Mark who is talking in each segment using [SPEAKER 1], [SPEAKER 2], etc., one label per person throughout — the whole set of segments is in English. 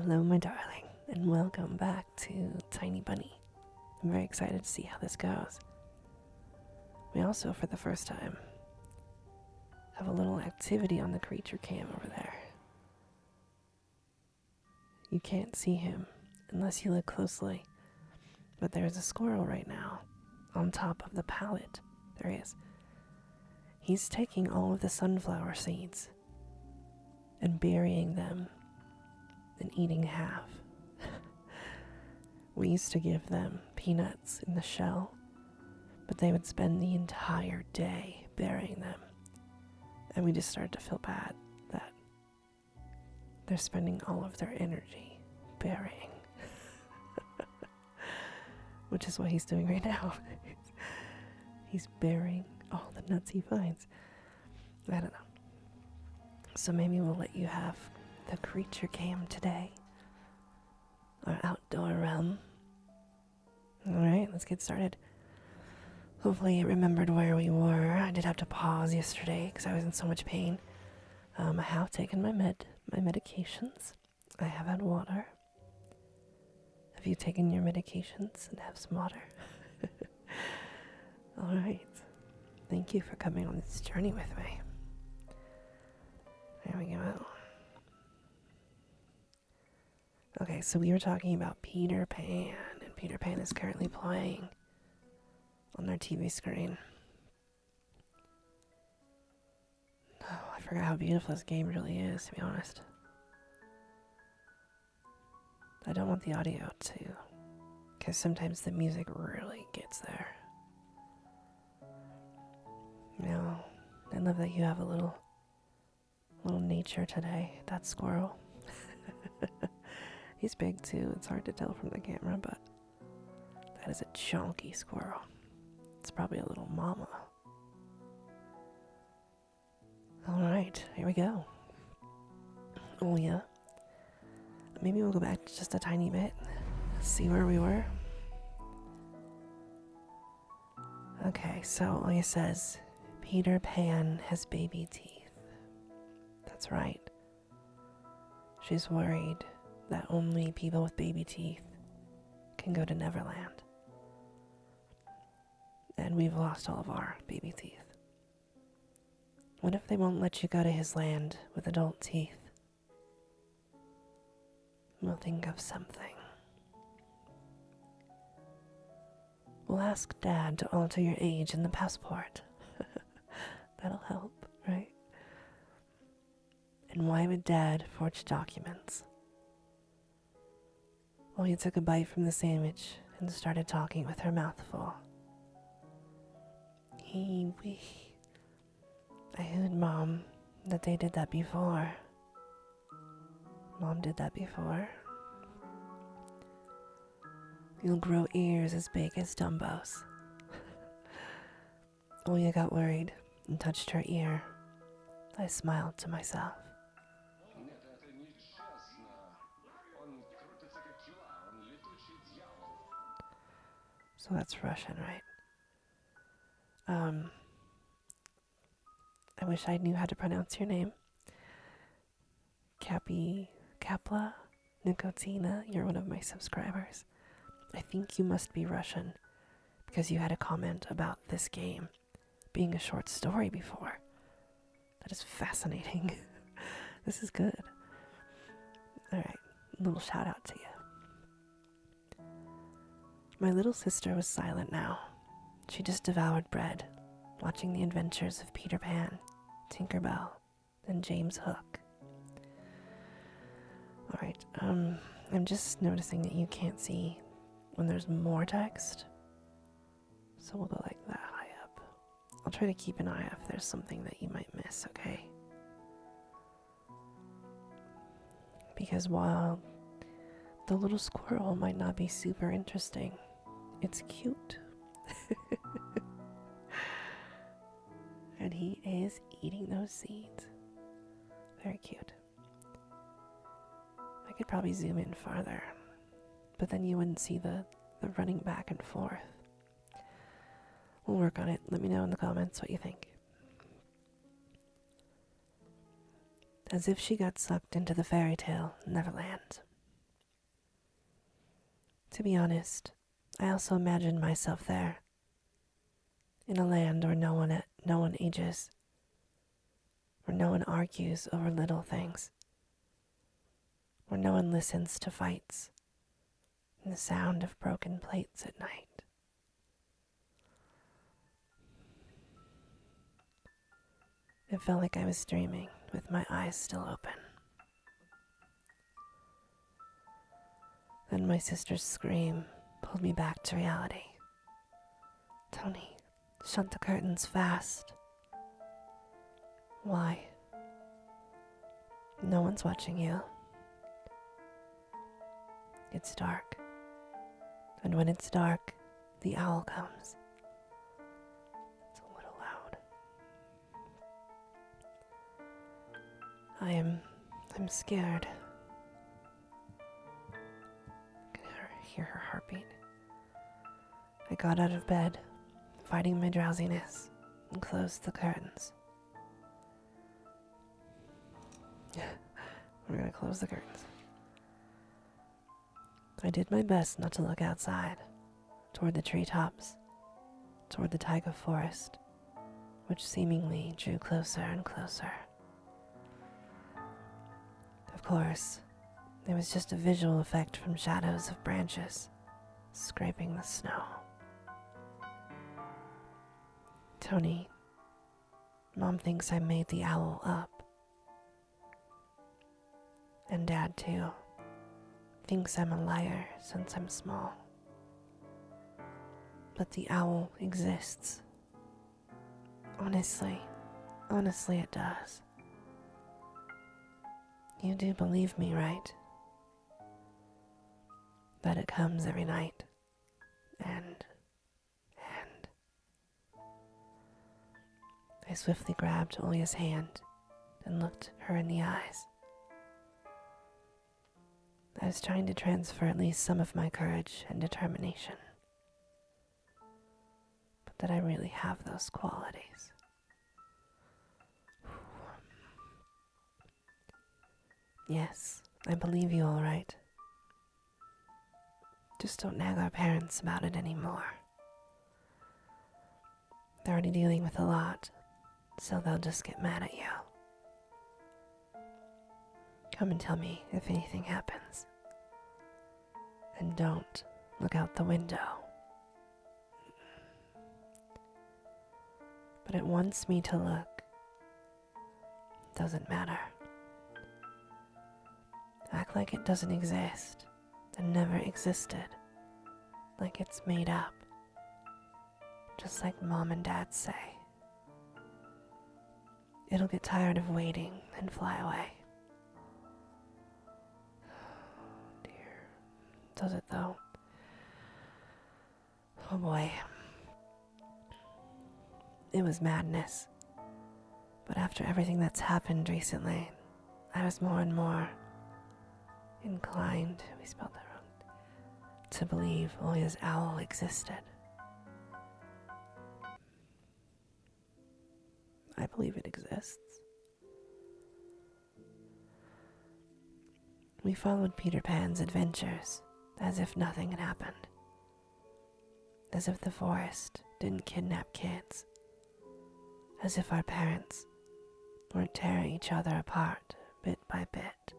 [SPEAKER 1] Hello, my darling, and welcome back to Tiny Bunny. I'm very excited to see how this goes. We also, for the first time, have a little activity on the creature cam over there. You can't see him unless you look closely, but there's a squirrel right now on top of the pallet. There he is. He's taking all of the sunflower seeds and burying them and eating half. We used to give them peanuts in the shell, but they would spend the entire day burying them. And we just started to feel bad that they're spending all of their energy burying. Which is what he's doing right now. He's burying all the nuts he finds. I don't know. So maybe we'll let you have the creature cam today. Our outdoor realm. Alright, let's get started. Hopefully you remembered where we were. I did have to pause yesterday because I was in so much pain. I have taken my medications. I have had water. Have you taken your medications and have some water? Alright. Thank you for coming on this journey with me. There we go. Okay, so we were talking about Peter Pan, and Peter Pan is currently playing on our TV screen. Oh, I forgot how beautiful this game really is, to be honest. I don't want the audio to, because sometimes the music really gets there. No, I love that you have a little nature today. That squirrel. He's big too. It's hard to tell from the camera, but that is a chunky squirrel. It's probably a little mama. Alright, here we go. Oh yeah. Maybe we'll go back just a tiny bit. See where we were. Okay, so like it says, Peter Pan has baby teeth. That's right. She's worried that only people with baby teeth can go to Neverland. And we've lost all of our baby teeth. What if they won't let you go to his land with adult teeth? We'll think of something. We'll ask Dad to alter your age in the passport. That'll help, right? And why would Dad forge documents? Well, he took a bite from the sandwich and started talking with her mouth full. I heard Mom that they did that before. Mom did that before. You'll grow ears as big as Dumbo's. Oya got worried and touched her ear. I smiled to myself. So that's Russian, right? I wish I knew how to pronounce your name. Kapla Nicotina, you're one of my subscribers. I think you must be Russian because you had a comment about this game being a short story before. That is fascinating. This is good. Alright, a little shout out to you. My little sister was silent now. She just devoured bread, watching the adventures of Peter Pan, Tinker Bell, and James Hook. Alright, I'm just noticing that you can't see when there's more text. So we'll go like that high up. I'll try to keep an eye out if there's something that you might miss, okay? Because while the little squirrel might not be super interesting, it's cute. And he is eating those seeds. Very cute. I could probably zoom in farther, but then you wouldn't see the running back and forth. We'll work on it. Let me know in the comments what you think. As if she got sucked into the fairy tale Neverland, To be honest, I also imagined myself there, in a land where no one ages, where no one argues over little things, where no one listens to fights and the sound of broken plates at night. It felt like I was dreaming with my eyes still open. Then my sister's scream pulled me back to reality. Tony, shut the curtains fast. Why? No one's watching you. It's dark. And when it's dark, the owl comes. It's a little loud. I'm scared. I can hear her heartbeat. I got out of bed, fighting my drowsiness, and closed the curtains. We're gonna close the curtains. I did my best not to look outside, toward the treetops, toward the taiga forest, which seemingly drew closer and closer. Of course, it was just a visual effect from shadows of branches scraping the snow. Tony, Mom thinks I made the owl up. And Dad, too, thinks I'm a liar since I'm small. But the owl exists. Honestly it does. You do believe me, right? That it comes every night. And I swiftly grabbed Olya's hand and looked her in the eyes. I was trying to transfer at least some of my courage and determination, but that I really have those qualities. Yes, I believe you all right. Just don't nag our parents about it anymore. They're already dealing with a lot, so they'll just get mad at you. Come and tell me if anything happens. And don't look out the window. But it wants me to look. Doesn't matter. Act like it doesn't exist and never existed. Like it's made up. Just like Mom and Dad say. It'll get tired of waiting and fly away. Does it though? Oh boy. It was madness. But after everything that's happened recently, I was more and more inclined, we spelled that wrong, to believe Olya's owl existed. I believe it exists. We followed Peter Pan's adventures as if nothing had happened. As if the forest didn't kidnap kids. As if our parents weren't tearing each other apart bit by bit.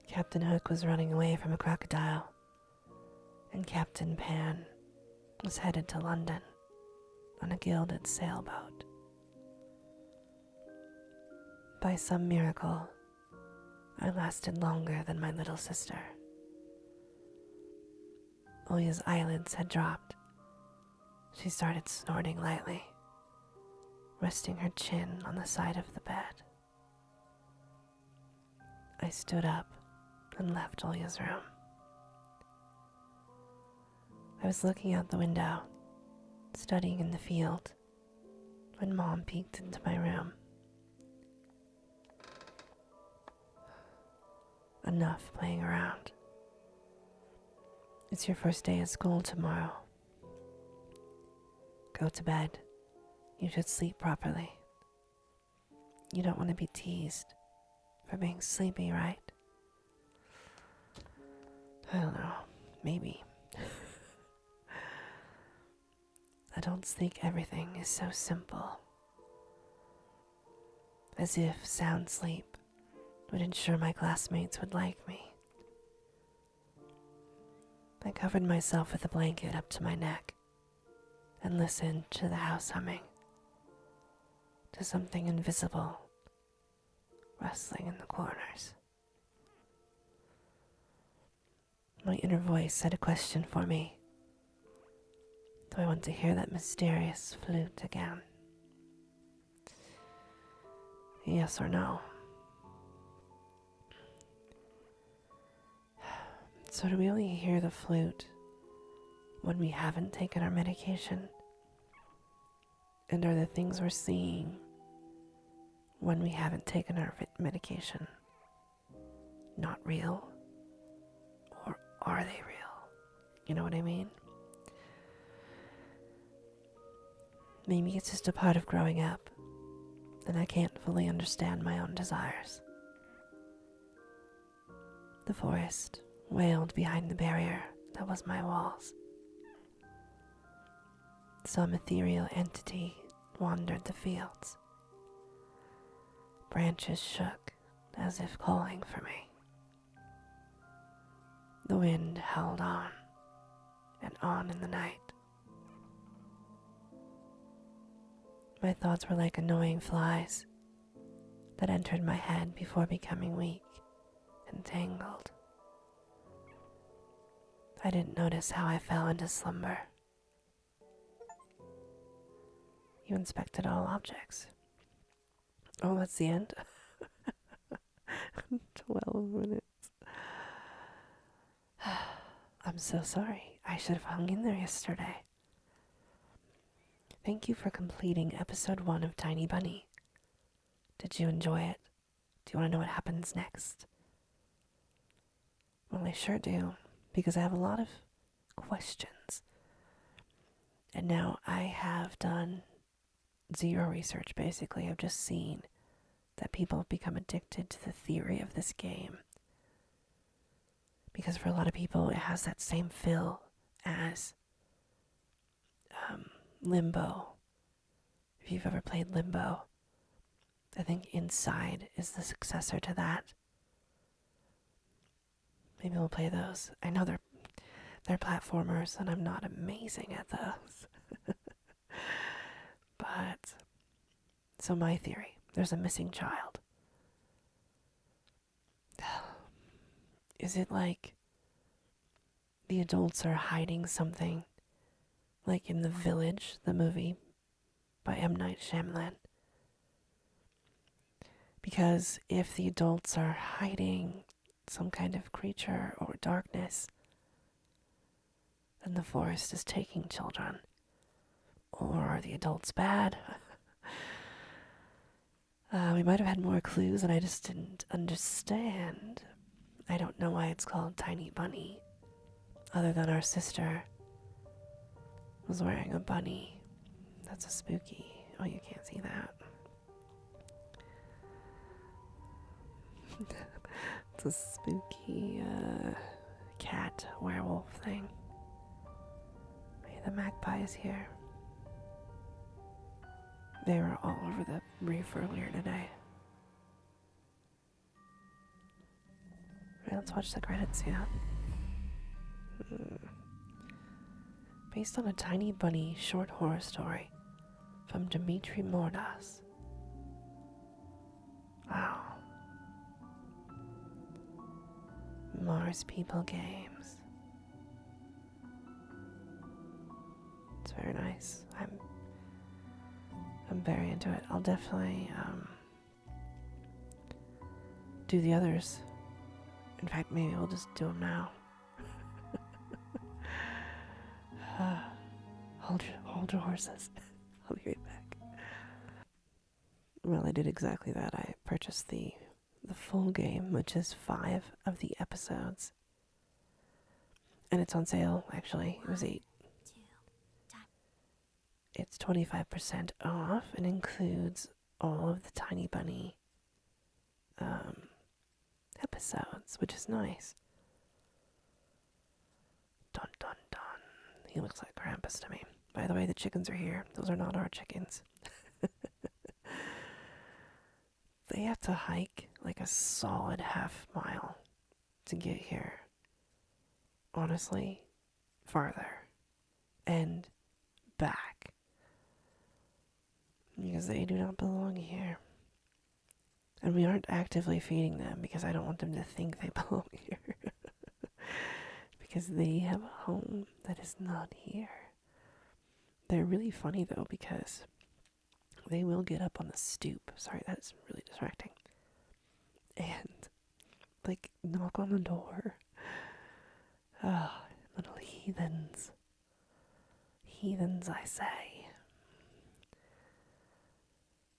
[SPEAKER 1] Captain Hook was running away from a crocodile, and Captain Pan was headed to London on a gilded sailboat. By some miracle, I lasted longer than my little sister. Olya's eyelids had dropped. She started snorting lightly, resting her chin on the side of the bed. I stood up and left Olya's room. I was looking out the window, studying in the field, when Mom peeked into my room. Enough playing around. It's your first day at school tomorrow. Go to bed. You should sleep properly. You don't want to be teased for being sleepy, right? I don't know. Maybe. I don't think everything is so simple. As if sound sleep would ensure my classmates would like me. I covered myself with a blanket up to my neck and listened to the house humming, to something invisible rustling in the corners. My inner voice had a question for me. Do I want to hear that mysterious flute again? Yes or no? So do we only hear the flute when we haven't taken our medication? And are the things we're seeing when we haven't taken our medication not real? Or are they real? You know what I mean? Maybe it's just a part of growing up, and I can't fully understand my own desires. The forest wailed behind the barrier that was my walls. Some ethereal entity wandered the fields. Branches shook as if calling for me. The wind held on and on in the night. My thoughts were like annoying flies that entered my head before becoming weak and tangled. I didn't notice how I fell into slumber. You inspected all objects. Oh, that's the end? 12 minutes. I'm so sorry. I should have hung in there yesterday. Thank you for completing episode 1 of Tiny Bunny. Did you enjoy it? Do you want to know what happens next? Well, I sure do, because I have a lot of questions. And now I have done zero research, basically. I've just seen that people have become addicted to the theory of this game. Because for a lot of people, it has that same feel as Limbo. If you've ever played Limbo, I think Inside is the successor to that. Maybe we'll play those. I know they're platformers, and I'm not amazing at those. But, so my theory, there's a missing child. Is it like the adults are hiding something, like in The Village, the movie by M. Night Shyamalan? Because if the adults are hiding some kind of creature or darkness, then the forest is taking children. Or are the adults bad? We might have had more clues and I just didn't understand. I don't know why it's called Tiny Bunny, other than our sister was wearing a bunny. That's a spooky. Oh, you can't see that. It's a spooky cat werewolf thing. Hey, the magpie is here. They were all over the reef earlier today. Right, let's watch the credits, yeah. Based on a Tiny Bunny short horror story from Dmitry Mordas. Wow. Mars People Games. It's very nice. I'm very into it. I'll definitely do the others. In fact, maybe we'll just do them now. Hold your horses. I'll be right back. Well, I did exactly that. I purchased the full game, which is 5 of the episodes. And it's on sale, actually. It was 8. It's 25% off and includes all of the Tiny Bunny episodes, which is nice. Dun dun dun. He looks like Krampus to me. By the way, the chickens are here. Those are not our chickens. They have to hike like a solid half-mile to get here. Honestly, farther. And back. Because they do not belong here. And we aren't actively feeding them because I don't want them to think they belong here. Because they have a home that is not here. They're really funny though because they will get up on the stoop. Sorry, that's really distracting. And like knock on the door. Ah, little heathens. Heathens, I say.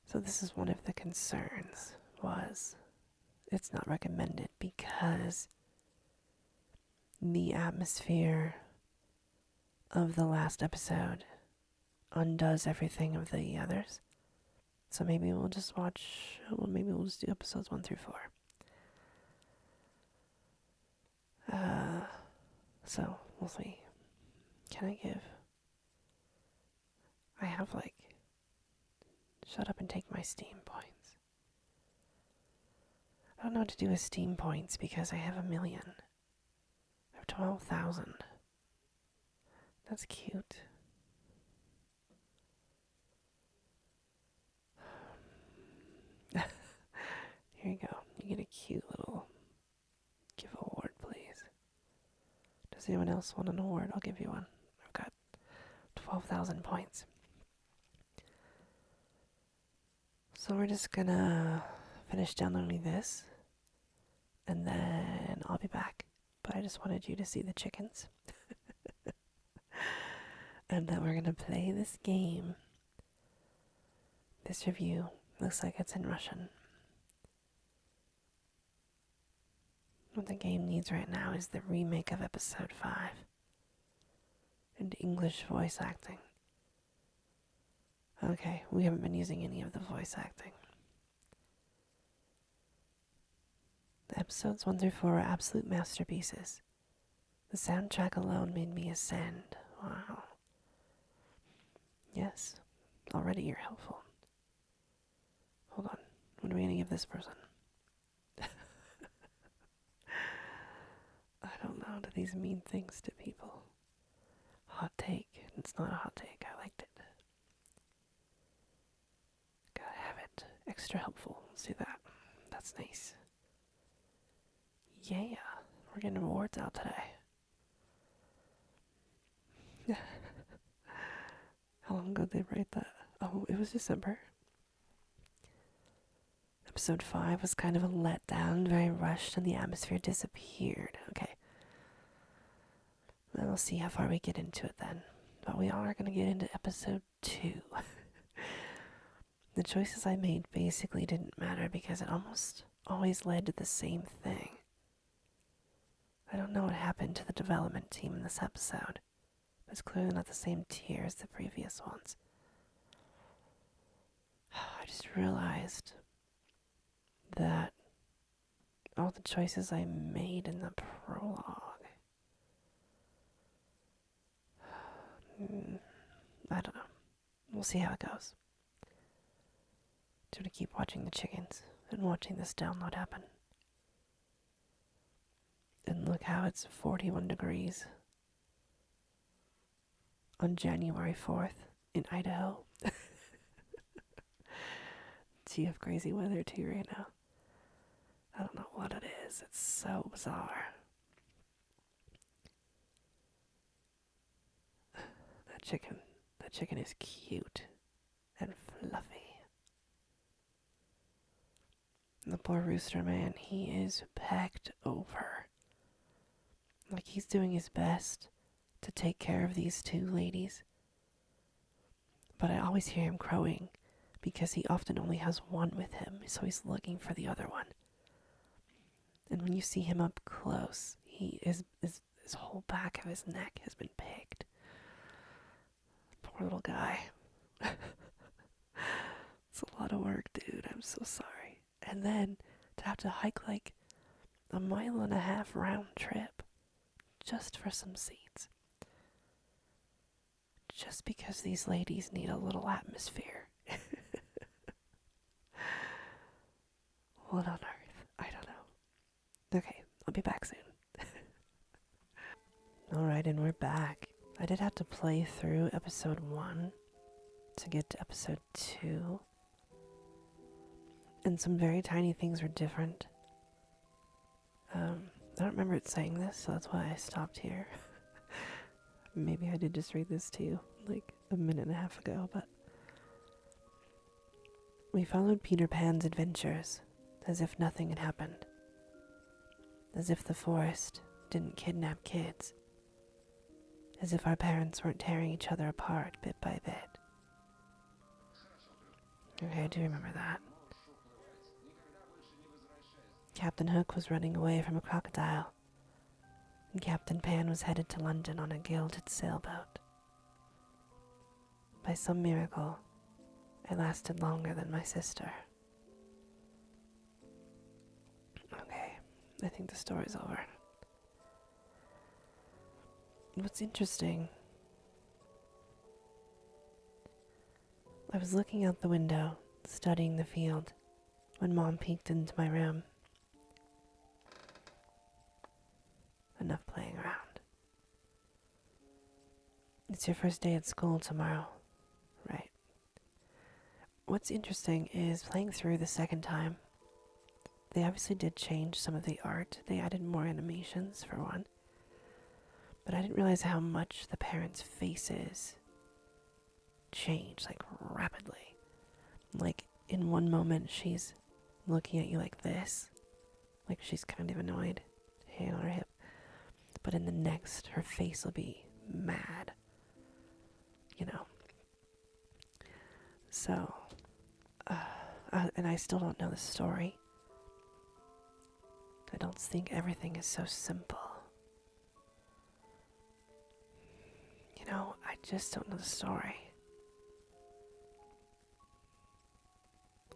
[SPEAKER 1] So this is one of the concerns was it's not recommended because the atmosphere of the last episode undoes everything of the others. So maybe we'll just maybe we'll just do episodes 1 through 4. So we'll see. I have shut up and take my Steam points. I don't know what to do with Steam points because I have 1 million. I have 12,000. That's cute. Here you go. You get a cute little give award, please. Does anyone else want an award? I'll give you one. I've got 12,000 points. So we're just gonna finish downloading this, and then I'll be back. But I just wanted you to see the chickens. And then we're gonna play this game. This review looks like it's in Russian. What the game needs right now is the remake of episode 5 and English voice acting. Okay, we haven't been using any of the voice acting. The episodes 1 through 4 are absolute masterpieces. The soundtrack alone made me ascend. Wow. Yes, already you're helpful. Hold on, what are we gonna give this person? I don't know, do these mean things to people? Hot take. It's not a hot take, I liked it. Gotta have it. Extra helpful. Let's do that. That's nice. Yeah, we're getting rewards out today. How long ago did they write that? Oh, it was December. Episode 5 was kind of a letdown, very rushed, and the atmosphere disappeared. Okay. Then we'll see how far we get into it then. But we are going to get into episode 2. The choices I made basically didn't matter because it almost always led to the same thing. I don't know what happened to the development team in this episode. It's clearly not the same tier as the previous ones. I just realized that all the choices I made in the prologue, I don't know. We'll see how it goes. Just to keep watching the chickens and watching this download happen. And look how it's 41 degrees on January 4th in Idaho. So you have crazy weather too right now. I don't know what it is. It's so bizarre. That chicken is cute and fluffy. And the poor rooster man, he is pecked over. Like he's doing his best to take care of these 2 ladies. But I always hear him crowing because he often only has one with him, so he's looking for the other one. And when you see him up close, his whole back of his neck has been picked. Poor little guy. It's a lot of work, dude. I'm so sorry. And then to have to hike like a 1.5 mile round trip just for some seats. Just because these ladies need a little atmosphere. What on earth? I don't know. Okay, I'll be back soon. Alright, and we're back. I did have to play through episode 1 to get to episode 2. And some very tiny things were different. I don't remember it saying this, so that's why I stopped here. Maybe I did just read this to you like a minute and a half ago, but we followed Peter Pan's adventures as if nothing had happened. As if the forest didn't kidnap kids. As if our parents weren't tearing each other apart bit by bit. Okay, I do remember that. Captain Hook was running away from a crocodile, and Captain Pan was headed to London on a gilded sailboat. By some miracle, I lasted longer than my sister. Okay, I think the story's over. What's interesting, I was looking out the window, studying the field, when Mom peeked into my room. Enough playing around. It's your first day at school tomorrow, right? What's interesting is playing through the second time, they obviously did change some of the art. They added more animations, for one. But I didn't realize how much the parents' faces changed, like, rapidly. Like, in one moment, she's looking at you like this, like she's kind of annoyed, hand on her hip. But in the next, her face will be mad, you know. So, and I still don't know the story. I don't think everything is so simple. You know, I just don't know the story.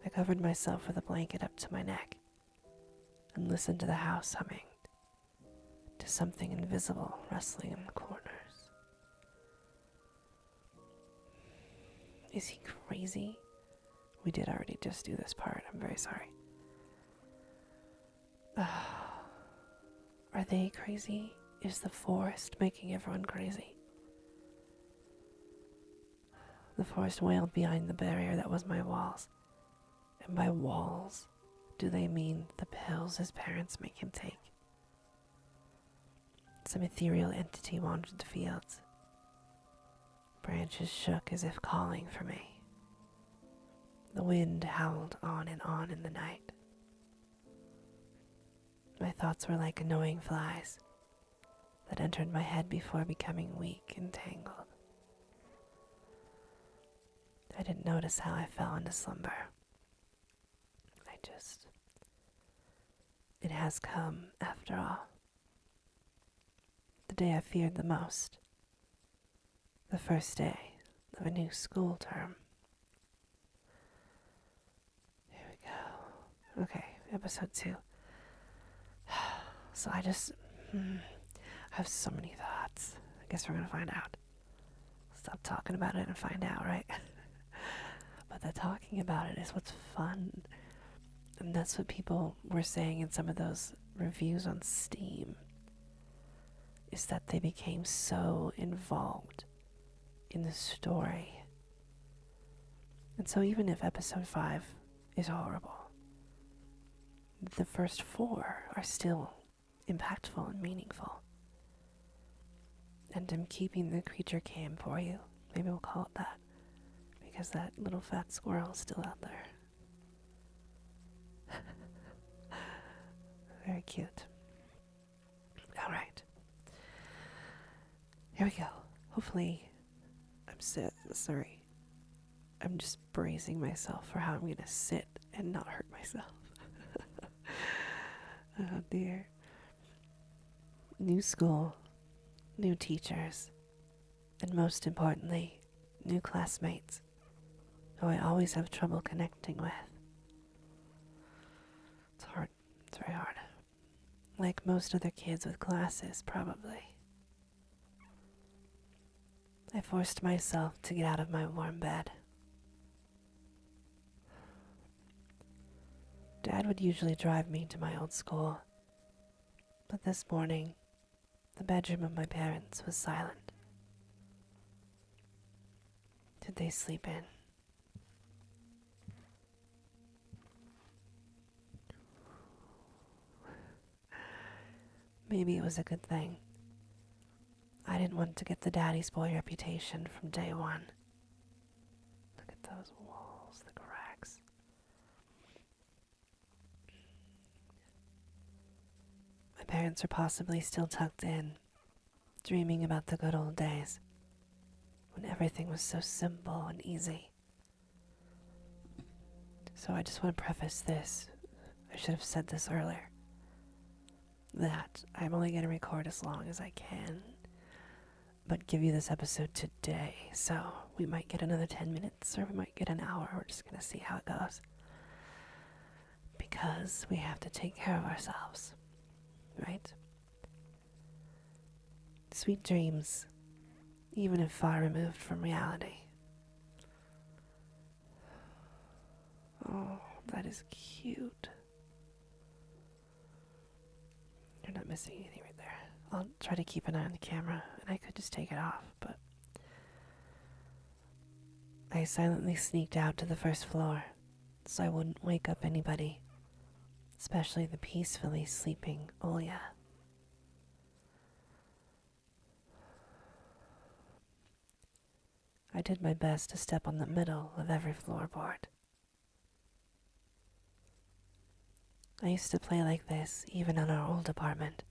[SPEAKER 1] I covered myself with a blanket up to my neck and listened to the house humming, to something invisible rustling in the corners. Is he crazy? We did already just do this part. I'm very sorry. Are they crazy? Is the forest making everyone crazy? The forest wailed behind the barrier that was my walls. And by walls, do they mean the pills his parents make him take? Some ethereal entity wandered the fields. Branches shook as if calling for me. The wind howled on in the night. My thoughts were like annoying flies that entered my head before becoming weak and tangled. I didn't notice how I fell into slumber. It has come, after all. The day I feared the most. The first day of a new school term. Here we go. Okay, episode 2. So I just have so many thoughts. I guess we're gonna find out. Stop talking about it and find out, right? But the talking about it is what's fun. And that's what people were saying in some of those reviews on Steam. Is that they became so involved in the story. And so even if episode 5 is horrible, the first 4 are still impactful and meaningful. And I'm keeping the creature cam for you. Maybe we'll call it that. Because that little fat squirrel is still out there. Very cute. Alright. Here we go. Hopefully, sorry. I'm just bracing myself for how I'm going to sit and not hurt myself. Oh dear. New school, new teachers, and most importantly, new classmates who I always have trouble connecting with. It's hard. It's very hard. Like most other kids with glasses, probably. I forced myself to get out of my warm bed. Dad would usually drive me to my old school, but this morning, the bedroom of my parents was silent. Did they sleep in? Maybe it was a good thing. I didn't want to get the daddy's boy reputation from day one. Look at those walls, the cracks. My parents are possibly still tucked in, dreaming about the good old days, when everything was so simple and easy. So I just want to preface this, I should have said this earlier, that I'm only going to record as long as I can, but give you this episode today, so we might get another 10 minutes, or we might get an hour. We're just going to see how it goes, because we have to take care of ourselves, right? Sweet dreams, even if far removed from reality. Oh, that is cute. You're not missing anything right there. I'll try to keep an eye on the camera, and I could just take it off, but I silently sneaked out to the first floor so I wouldn't wake up anybody, especially the peacefully sleeping Olya. I did my best to step on the middle of every floorboard. I used to play like this even in our old apartment.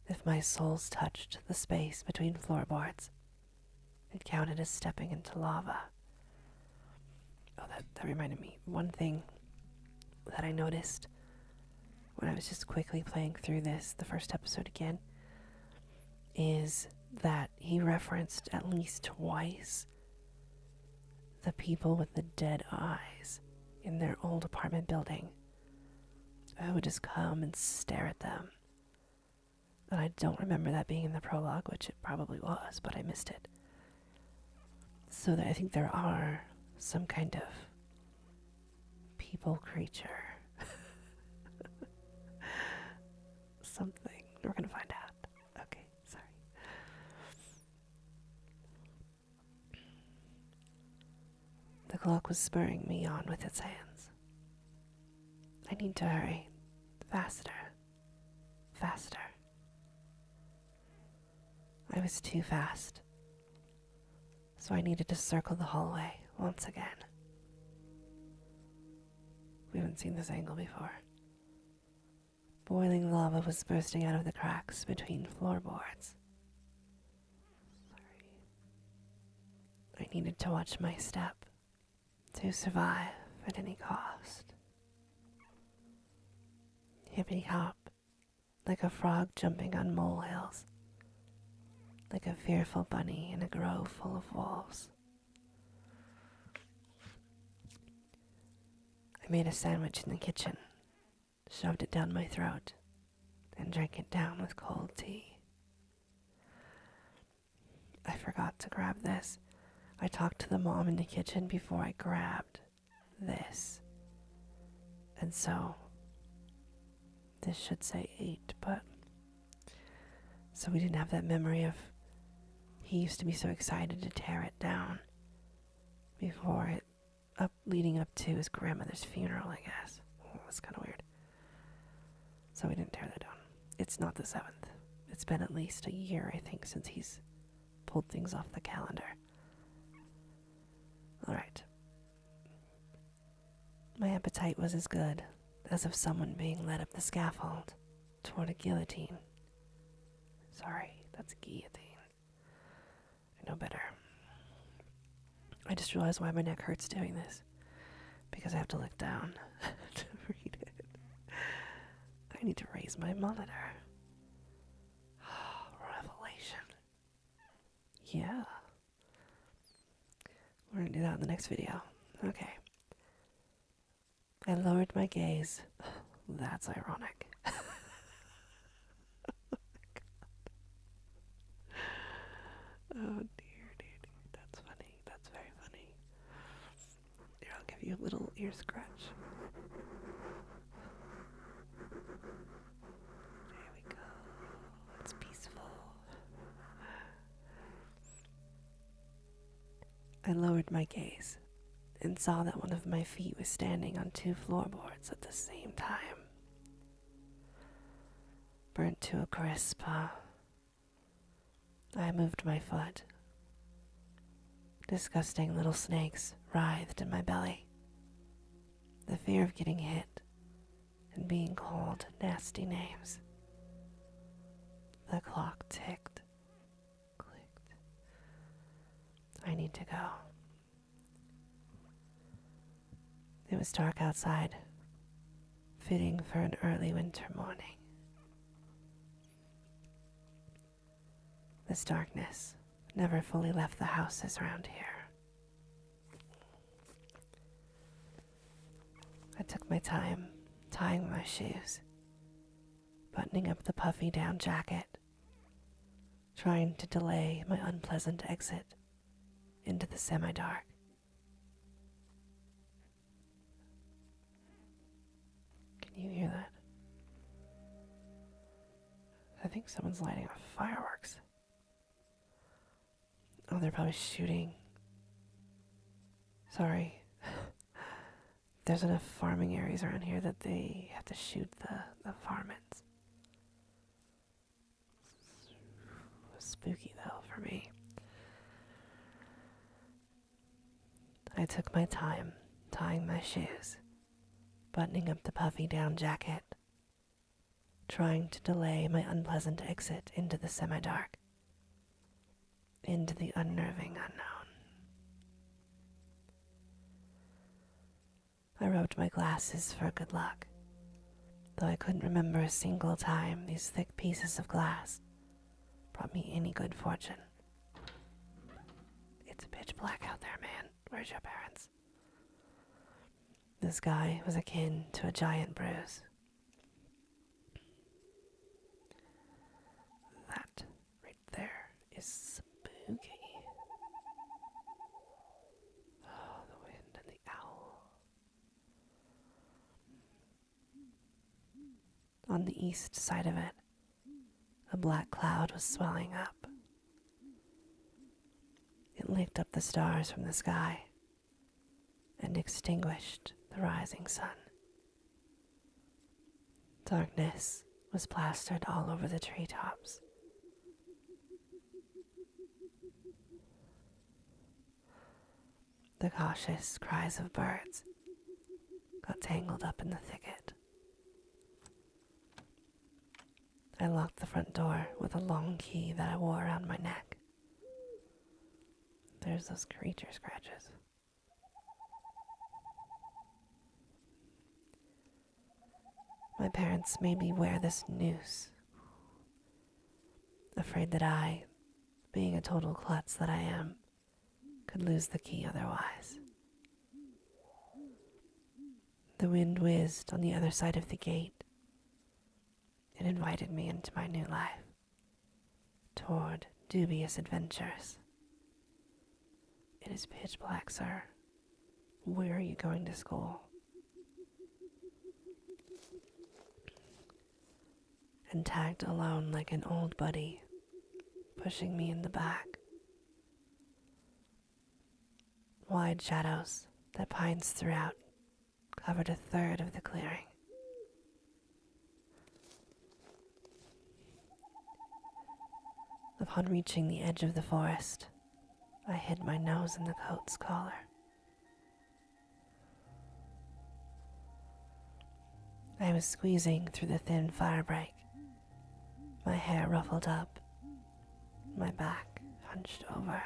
[SPEAKER 1] If my soles touched the space between floorboards, it counted as stepping into lava. Oh, that reminded me. One thing that I noticed when I was just quickly playing through the first episode again, is that he referenced at least twice the people with the dead eyes in their old apartment building. I would just come and stare at them. And I don't remember that being in the prologue, which it probably was, but I missed it. So I think there are some kind of people creature. Something. We're going to find out. Okay, sorry. The clock was spurring me on with its hands. I need to hurry. Faster. Faster. I was too fast. So I needed to circle the hallway once again. We haven't seen this angle before. Boiling lava was bursting out of the cracks between floorboards. Sorry. I needed to watch my step to survive at any cost. Hippity hop, like a frog jumping on molehills, like a fearful bunny in a grove full of wolves. I made a sandwich in the kitchen, shoved it down my throat, and drank it down with cold tea. I forgot to grab this. I talked to the mom in the kitchen before I grabbed this. And so, this should say 8, but... So we didn't have that memory of... He used to be so excited to tear it down before it... leading up to his grandmother's funeral, I guess. Oh, that's kind of weird. So we didn't tear that down. It's not the 7th. It's been at least a year, I think, since he's pulled things off the calendar. Alright. My appetite was as good as of someone being led up the scaffold toward a guillotine. Sorry, that's guillotine. I know better. I just realized why my neck hurts doing this. Because I have to look down to read it. I need to raise my monitor. Revelation. Yeah. We're gonna do that in the next video. Okay. I lowered my gaze. That's ironic. Oh dear. That's funny. That's very funny. Here, I'll give you a little ear scratch. There we go. It's peaceful. I lowered my gaze and saw that one of my feet was standing on 2 floorboards at the same time. Burnt to a crisp, huh? I moved my foot. Disgusting little snakes writhed in my belly. The fear of getting hit and being called nasty names. The clock ticked, clicked. I need to go. It was dark outside, fitting for an early winter morning. This darkness never fully left the houses around here. I took my time tying my shoes, buttoning up the puffy down jacket, trying to delay my unpleasant exit into the semi-dark. Can you hear that? I think someone's lighting off fireworks. Oh, they're probably shooting. Sorry. There's enough farming areas around here that they have to shoot the varmints. Spooky though for me. I took my time tying my shoes, buttoning up the puffy down jacket, trying to delay my unpleasant exit into the semi-dark, into the unnerving unknown. I rubbed my glasses for good luck, though I couldn't remember a single time these thick pieces of glass brought me any good fortune. It's pitch black out there, man. Where's your parents? The sky was akin to a giant bruise. That right there is spooky. Oh, the wind and the owl. On the east side of it, a black cloud was swelling up. It licked up the stars from the sky and extinguished the rising sun. Darkness was plastered all over the treetops. The cautious cries of birds got tangled up in the thicket. I locked the front door with a long key that I wore around my neck. There's those creature scratches. My parents made me wear this noose, afraid that I, being a total klutz that I am, could lose the key otherwise. The wind whizzed on the other side of the gate. It invited me into my new life, toward dubious adventures. It is pitch black, sir. Where are you going to school? And tagged alone like an old buddy, pushing me in the back. Wide shadows that pines throughout covered a third of the clearing. Upon reaching the edge of the forest, I hid my nose in the coat's collar. I was squeezing through the thin firebreak, my hair ruffled up, my back hunched over.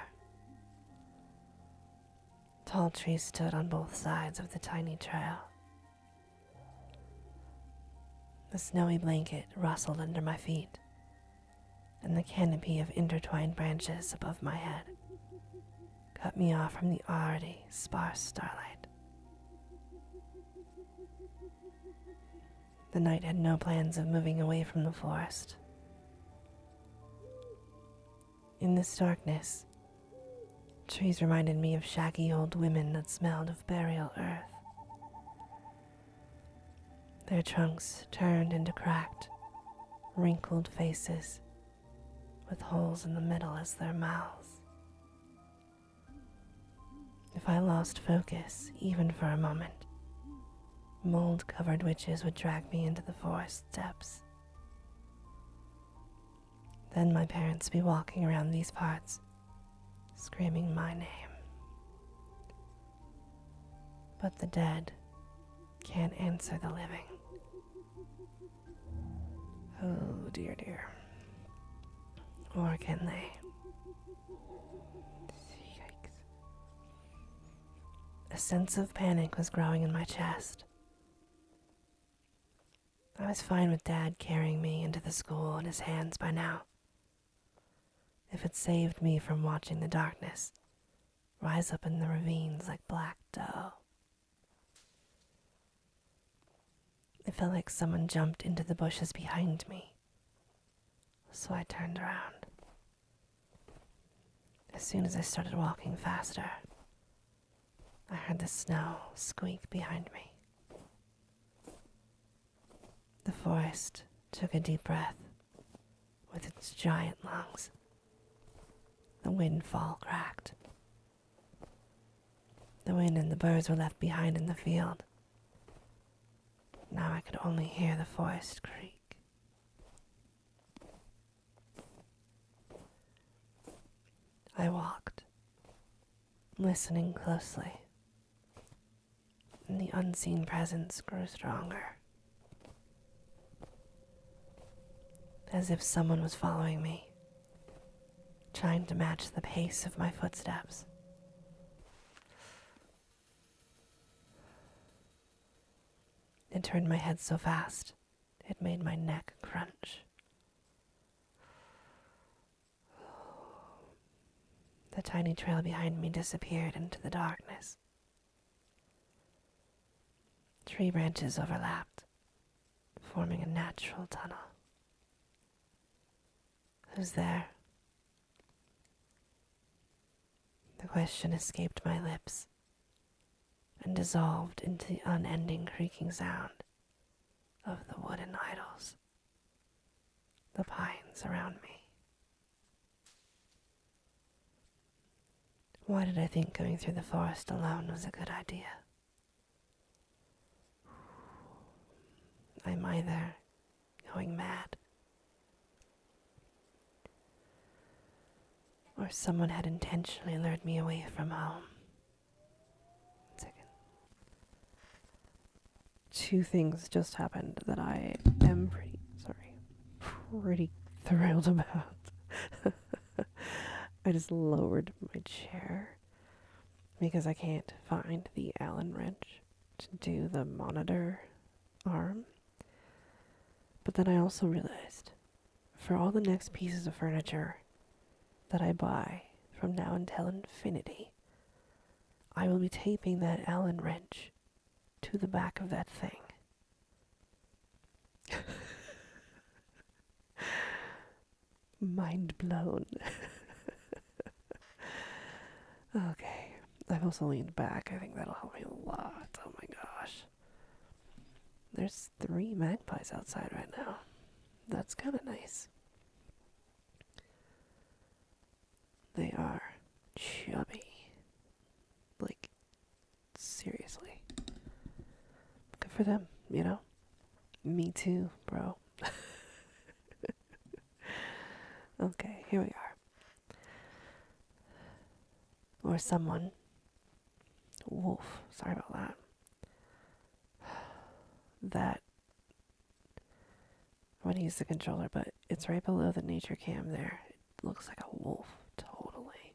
[SPEAKER 1] Tall trees stood on both sides of the tiny trail. The snowy blanket rustled under my feet, and the canopy of intertwined branches above my head cut me off from the already sparse starlight. The night had no plans of moving away from the forest. In this darkness, trees reminded me of shaggy old women that smelled of burial earth. Their trunks turned into cracked, wrinkled faces with holes in the middle as their mouths. If I lost focus, even for a moment, mold-covered witches would drag me into the forest depths. Then my parents be walking around these parts, screaming my name. But the dead can't answer the living. Oh, dear, dear. Or can they? Yikes. A sense of panic was growing in my chest. I was fine with Dad carrying me into the school in his hands by now. If it saved me from watching the darkness rise up in the ravines like black dough. It felt like someone jumped into the bushes behind me, so I turned around. As soon as I started walking faster, I heard the snow squeak behind me. The forest took a deep breath with its giant lungs. The windfall cracked. The wind and the birds were left behind in the field. Now I could only hear the forest creak. I walked, listening closely, and the unseen presence grew stronger. As if someone was following me, trying to match the pace of my footsteps. It turned my head so fast, it made my neck crunch. The tiny trail behind me disappeared into the darkness. Tree branches overlapped, forming a natural tunnel. Who's there? The question escaped my lips and dissolved into the unending creaking sound of the wooden idols, the pines around me. Why did I think going through the forest alone was a good idea? I'm either going mad, or someone had intentionally lured me away from home. Two things just happened that I am pretty thrilled about. I just lowered my chair because I can't find the Allen wrench to do the monitor arm. But then I also realized for all the next pieces of furniture that I buy from now until infinity, I will be taping that Allen wrench to the back of that thing. Mind blown. Okay, I've also leaned back. I think that'll help me a lot. Oh my gosh. There's 3 magpies outside right now. That's kind of nice. They are chubby. Like, seriously. Good for them, you know? Me too, bro. Okay, here we are. Or someone. Wolf. Sorry about that. That. I'm gonna use the controller, but it's right below the nature cam there. It looks like a wolf. Totally.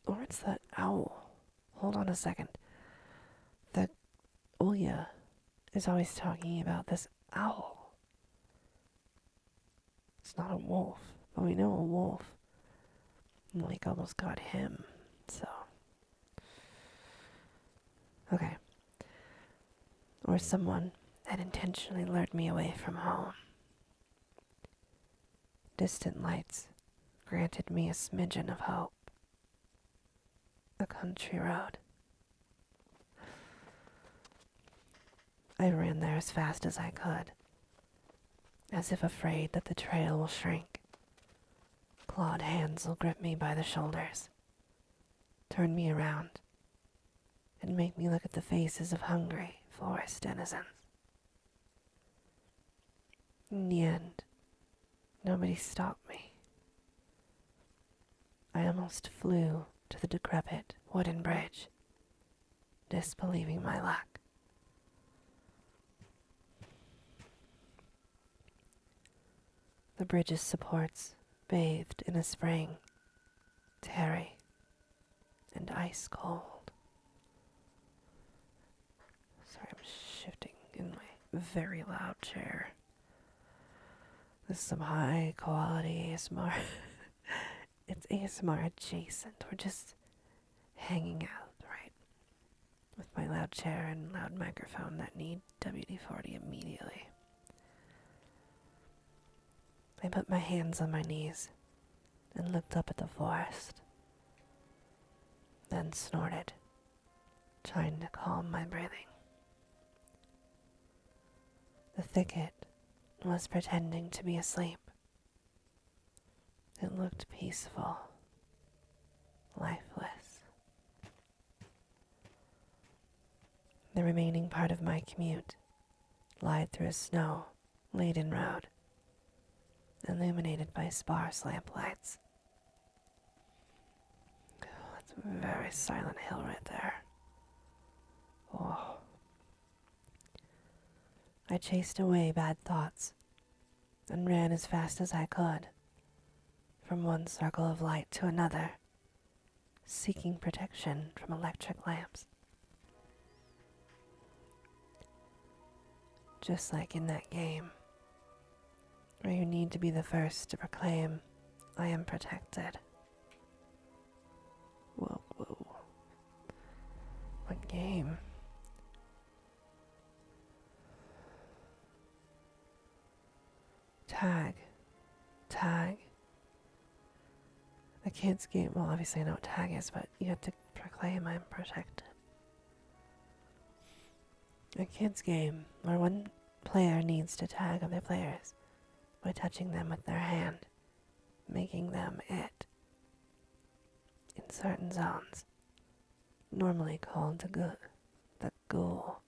[SPEAKER 1] Or it's that owl. Hold on a second. The Ulya is always talking about this owl. It's not a wolf, but we know a wolf Like, almost got him, so. Okay. Or someone had intentionally lured me away from home. Distant lights granted me a smidgen of hope. A country road. I ran there as fast as I could, as if afraid that the trail will shrink. Clawed hands will grip me by the shoulders, turn me around, and make me look at the faces of hungry forest denizens. In the end, nobody stopped me. I almost flew to the decrepit wooden bridge, disbelieving my luck. The bridge's supports bathed in a spring, tarry and ice cold. Sorry, I'm shifting in my very loud chair. This is some high quality ASMR. It's ASMR adjacent. We're just hanging out, right? With my loud chair and loud microphone that need WD-40 immediately. I put my hands on my knees and looked up at the forest, then snorted, trying to calm my breathing. The thicket was pretending to be asleep. It looked peaceful, lifeless. The remaining part of my commute lied through a snow-laden road, illuminated by sparse lamplights. Oh, that's a very Silent Hill right there. Oh. I chased away bad thoughts and ran as fast as I could, from one circle of light to another, seeking protection from electric lamps. Just like in that game, where you need to be the first to proclaim, I am protected. Whoa, whoa. What game? Tag. A kid's game. Well, obviously I know what tag is, but you have to proclaim I'm protected. A kid's game where one player needs to tag other players by touching them with their hand, making them it. In certain zones, normally called the ghoul,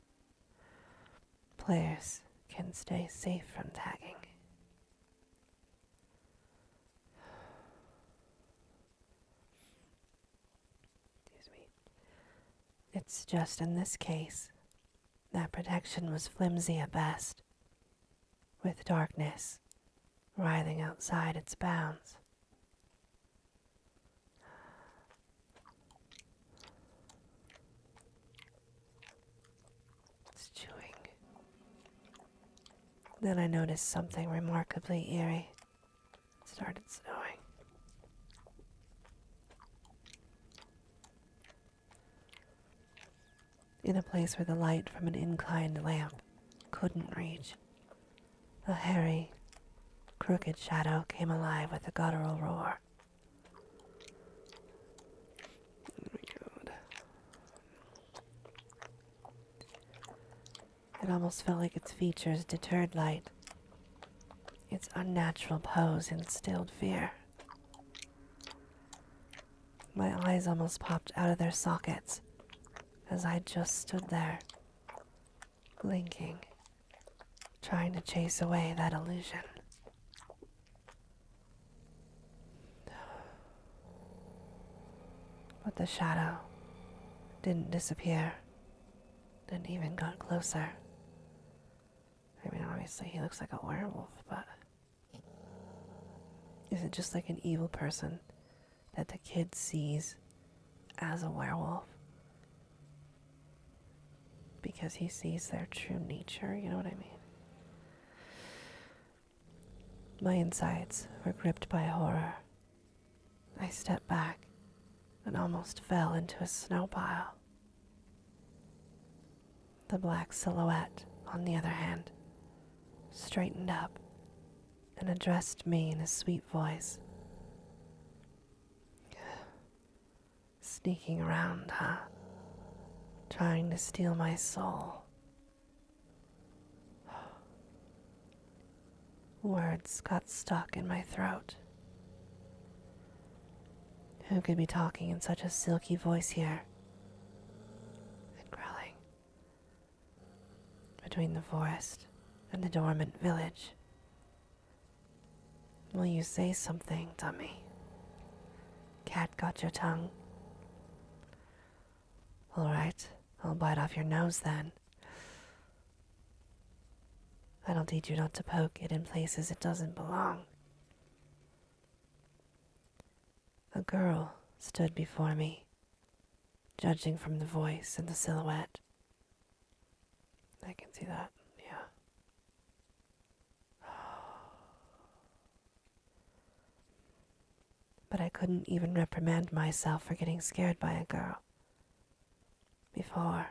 [SPEAKER 1] players can stay safe from tagging. Excuse me. It's just in this case that protection was flimsy at best, with darkness writhing outside its bounds. It's chewing. Then I noticed something remarkably eerie. It started snowing. In a place where the light from an inclined lamp couldn't reach, a hairy, crooked shadow came alive with a guttural roar. Oh my God. It almost felt like its features deterred light. Its unnatural pose instilled fear. My eyes almost popped out of their sockets as I just stood there, blinking, trying to chase away that illusion. But the shadow didn't disappear, didn't even got closer. I mean, obviously he looks like a werewolf, but is it just like an evil person that the kid sees as a werewolf? Because he sees their true nature, you know what I mean? My insides were gripped by horror. I stepped back and almost fell into a snow pile. The black silhouette, on the other hand, straightened up and addressed me in a sweet voice. Sneaking around, huh? Trying to steal my soul. Words got stuck in my throat. Who could be talking in such a silky voice here? And growling. Between the forest and the dormant village. Will you say something, dummy? Cat got your tongue? All right, I'll bite off your nose then. That'll teach you not to poke it in places it doesn't belong. A girl stood before me, judging from the voice and the silhouette. I can see that, yeah. But I couldn't even reprimand myself for getting scared by a girl. Before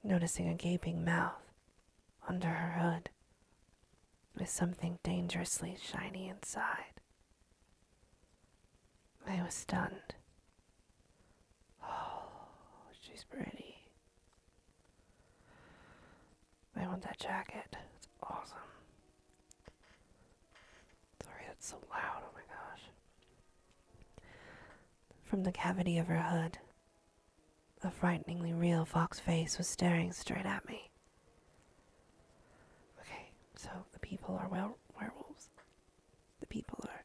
[SPEAKER 1] noticing a gaping mouth under her hood with something dangerously shiny inside. I was stunned. Oh, she's pretty. I want that jacket. It's awesome. Sorry, that's so loud. Oh my gosh. From the cavity of her hood, a frighteningly real fox face was staring straight at me. Okay, so the people are werewolves. The people are...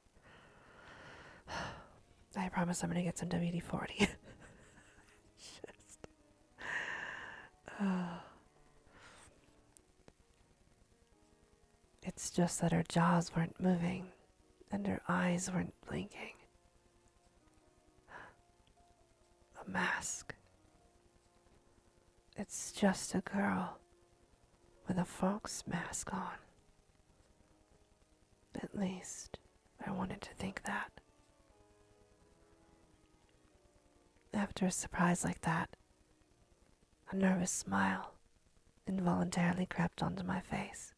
[SPEAKER 1] I promise I'm gonna get some WD-40. Just... It's just that her jaws weren't moving, and her eyes weren't blinking. A mask. It's just a girl with a fox mask on. At least, I wanted to think that. After a surprise like that, a nervous smile involuntarily crept onto my face.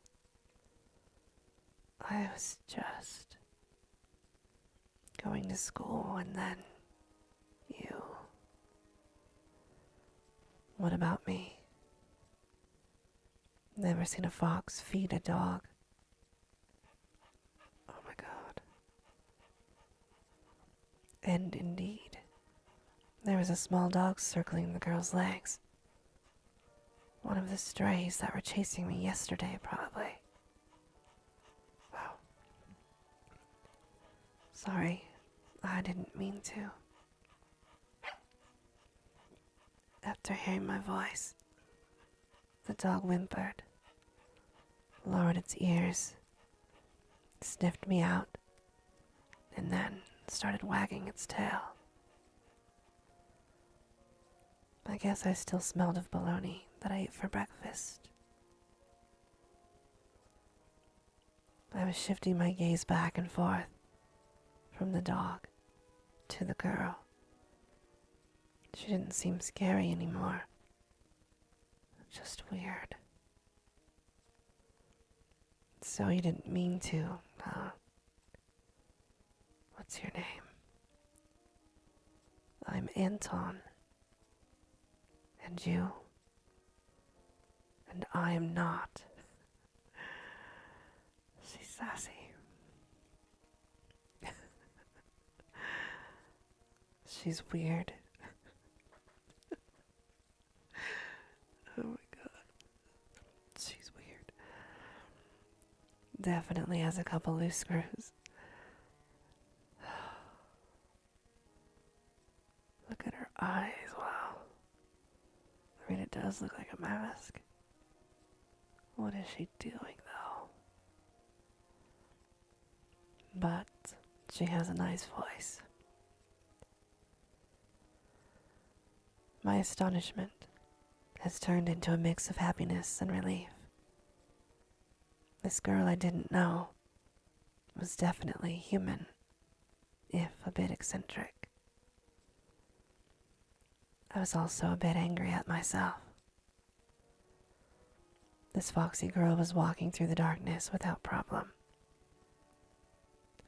[SPEAKER 1] I was just going to school and then you. What about me? Never seen a fox feed a dog. Oh my God. And indeed, there was a small dog circling the girl's legs. One of the strays that were chasing me yesterday, probably. Wow. Sorry, I didn't mean to. After hearing my voice, the dog whimpered, lowered its ears, sniffed me out, and then started wagging its tail. I guess I still smelled of bologna that I ate for breakfast. I was shifting my gaze back and forth from the dog to the girl. She didn't seem scary anymore. Just weird. So you didn't mean to, huh? What's your name? I'm Anton. And you? And I am not. She's sassy. She's weird. Oh my God. She's weird. Definitely has a couple loose screws. Look at her eyes, wow. I mean, it does look like a mask. What is she doing, though? But she has a nice voice. My astonishment has turned into a mix of happiness and relief. This girl I didn't know was definitely human if a bit eccentric. I was also a bit angry at myself. This foxy girl was walking through the darkness without problem,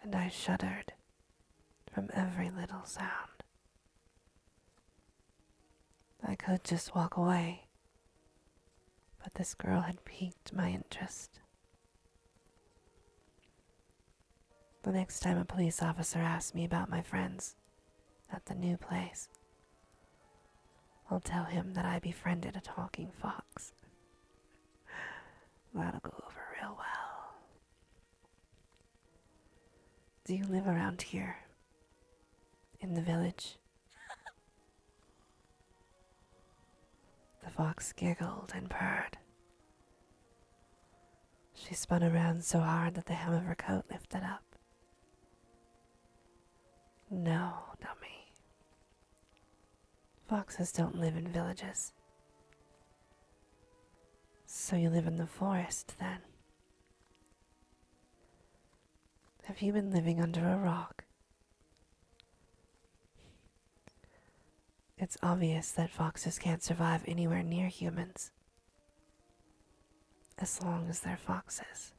[SPEAKER 1] and I shuddered from every little sound. I could just walk away, but this girl had piqued my interest. The next time a police officer asked me about my friends at the new place, I'll tell him that I befriended a talking fox. That'll go over real well. Do you live around here? In the village? The fox giggled and purred. She spun around so hard that the hem of her coat lifted up. No, dummy. Foxes don't live in villages. So you live in the forest, then? Have you been living under a rock? It's obvious that foxes can't survive anywhere near humans, as long as they're foxes.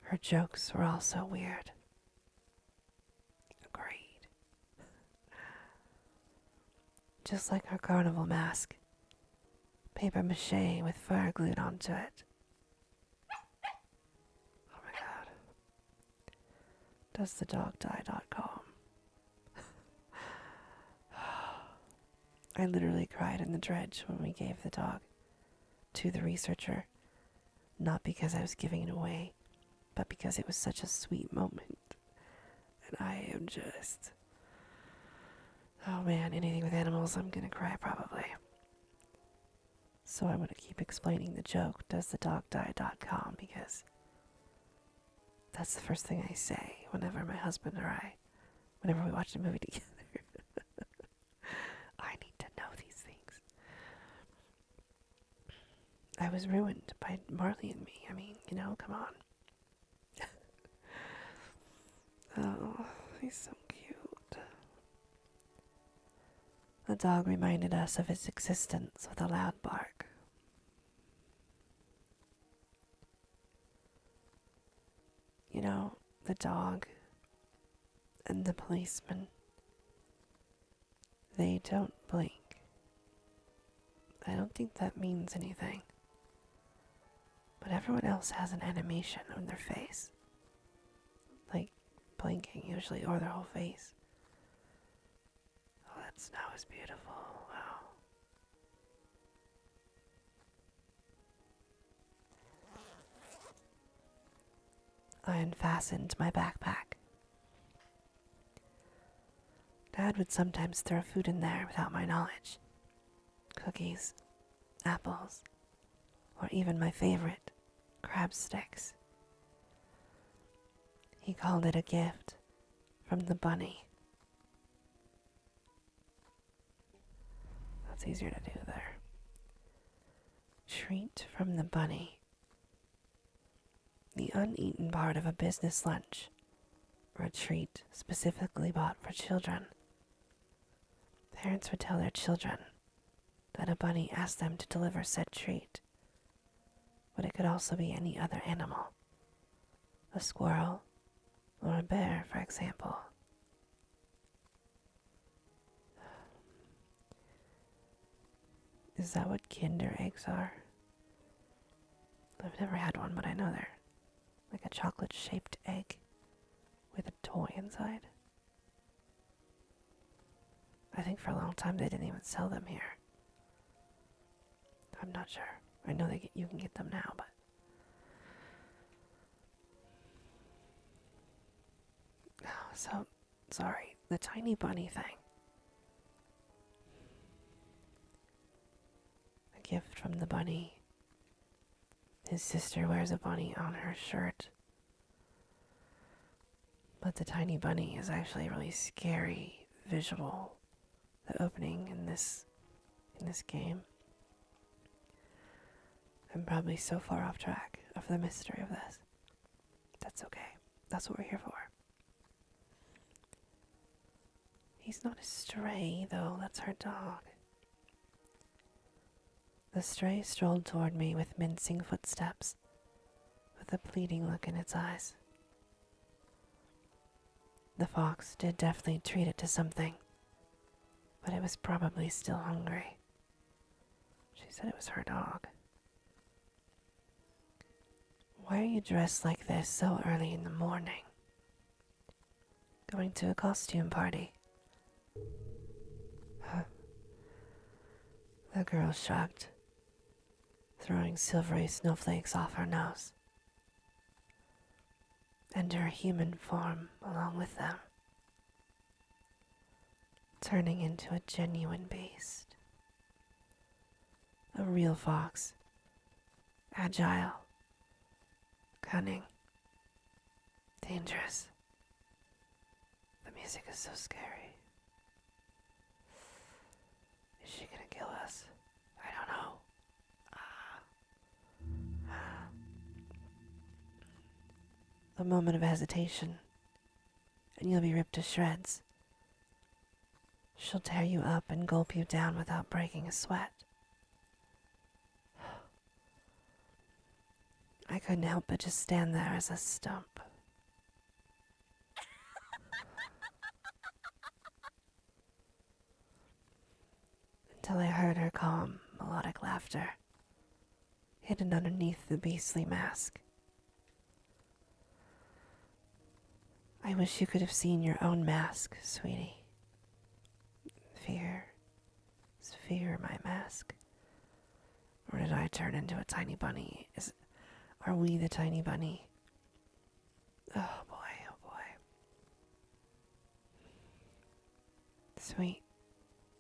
[SPEAKER 1] Her jokes were also weird. Agreed. Just like her carnival mask, paper mache with fur glued onto it. Oh my god. DoesTheDogDie.com. I literally cried in the dredge when we gave the dog to the researcher, not because I was giving it away, but because it was such a sweet moment. And I am just, oh man, anything with animals, I'm gonna cry probably. So I'm gonna keep explaining the joke, DoesTheDogDie.com, because that's the first thing I say whenever my husband or whenever we watch a movie together. I need to know these things. I was ruined by Marley and me. I mean, come on. Oh, he's so cute. The dog reminded us of its existence with a loud bark. The dog and the policeman, they don't blink. I don't think that means anything. But everyone else has an animation on their face. Like blinking usually, or their whole face. Oh, that snow is beautiful. Wow. I unfastened my backpack. Dad would sometimes throw food in there without my knowledge. Cookies, apples, or even my favorite, crab sticks. He called it a gift from the bunny. That's easier to do there. Treat from the bunny. The uneaten part of a business lunch, or a treat specifically bought for children. Parents would tell their children that a bunny asked them to deliver said treat, but it could also be any other animal. A squirrel or a bear, for example. Is that what Kinder eggs are? I've never had one, but I know they're like a chocolate-shaped egg with a toy inside. I think for a long time they didn't even sell them here. I'm not sure. I know you can get them now, but oh, so sorry. The tiny bunny thing. A gift from the bunny. His sister wears a bunny on her shirt. But the tiny bunny is actually a really scary visual. The opening in this game. I'm probably so far off track of the mystery of this. That's okay. That's what we're here for. He's not a stray, though. That's her dog. The stray strolled toward me with mincing footsteps, with a pleading look in its eyes. The fox did deftly treat it to something, but it was probably still hungry. She said it was her dog. Why are you dressed like this so early in the morning? Going to a costume party? The girl shrugged, throwing silvery snowflakes off her nose, and her human form along with them, turning into a genuine beast. A real fox, agile, cunning, dangerous. The music is so scary. Is she gonna kill us? I don't know. A moment of hesitation, and you'll be ripped to shreds. She'll tear you up and gulp you down without breaking a sweat. I couldn't help but just stand there as a stump. Until I heard her calm, melodic laughter, hidden underneath the beastly mask. I wish you could have seen your own mask, sweetie. Fear. Is fear my mask? Or did I turn into a tiny bunny? Are we the tiny bunny? Oh boy, oh boy. Sweet.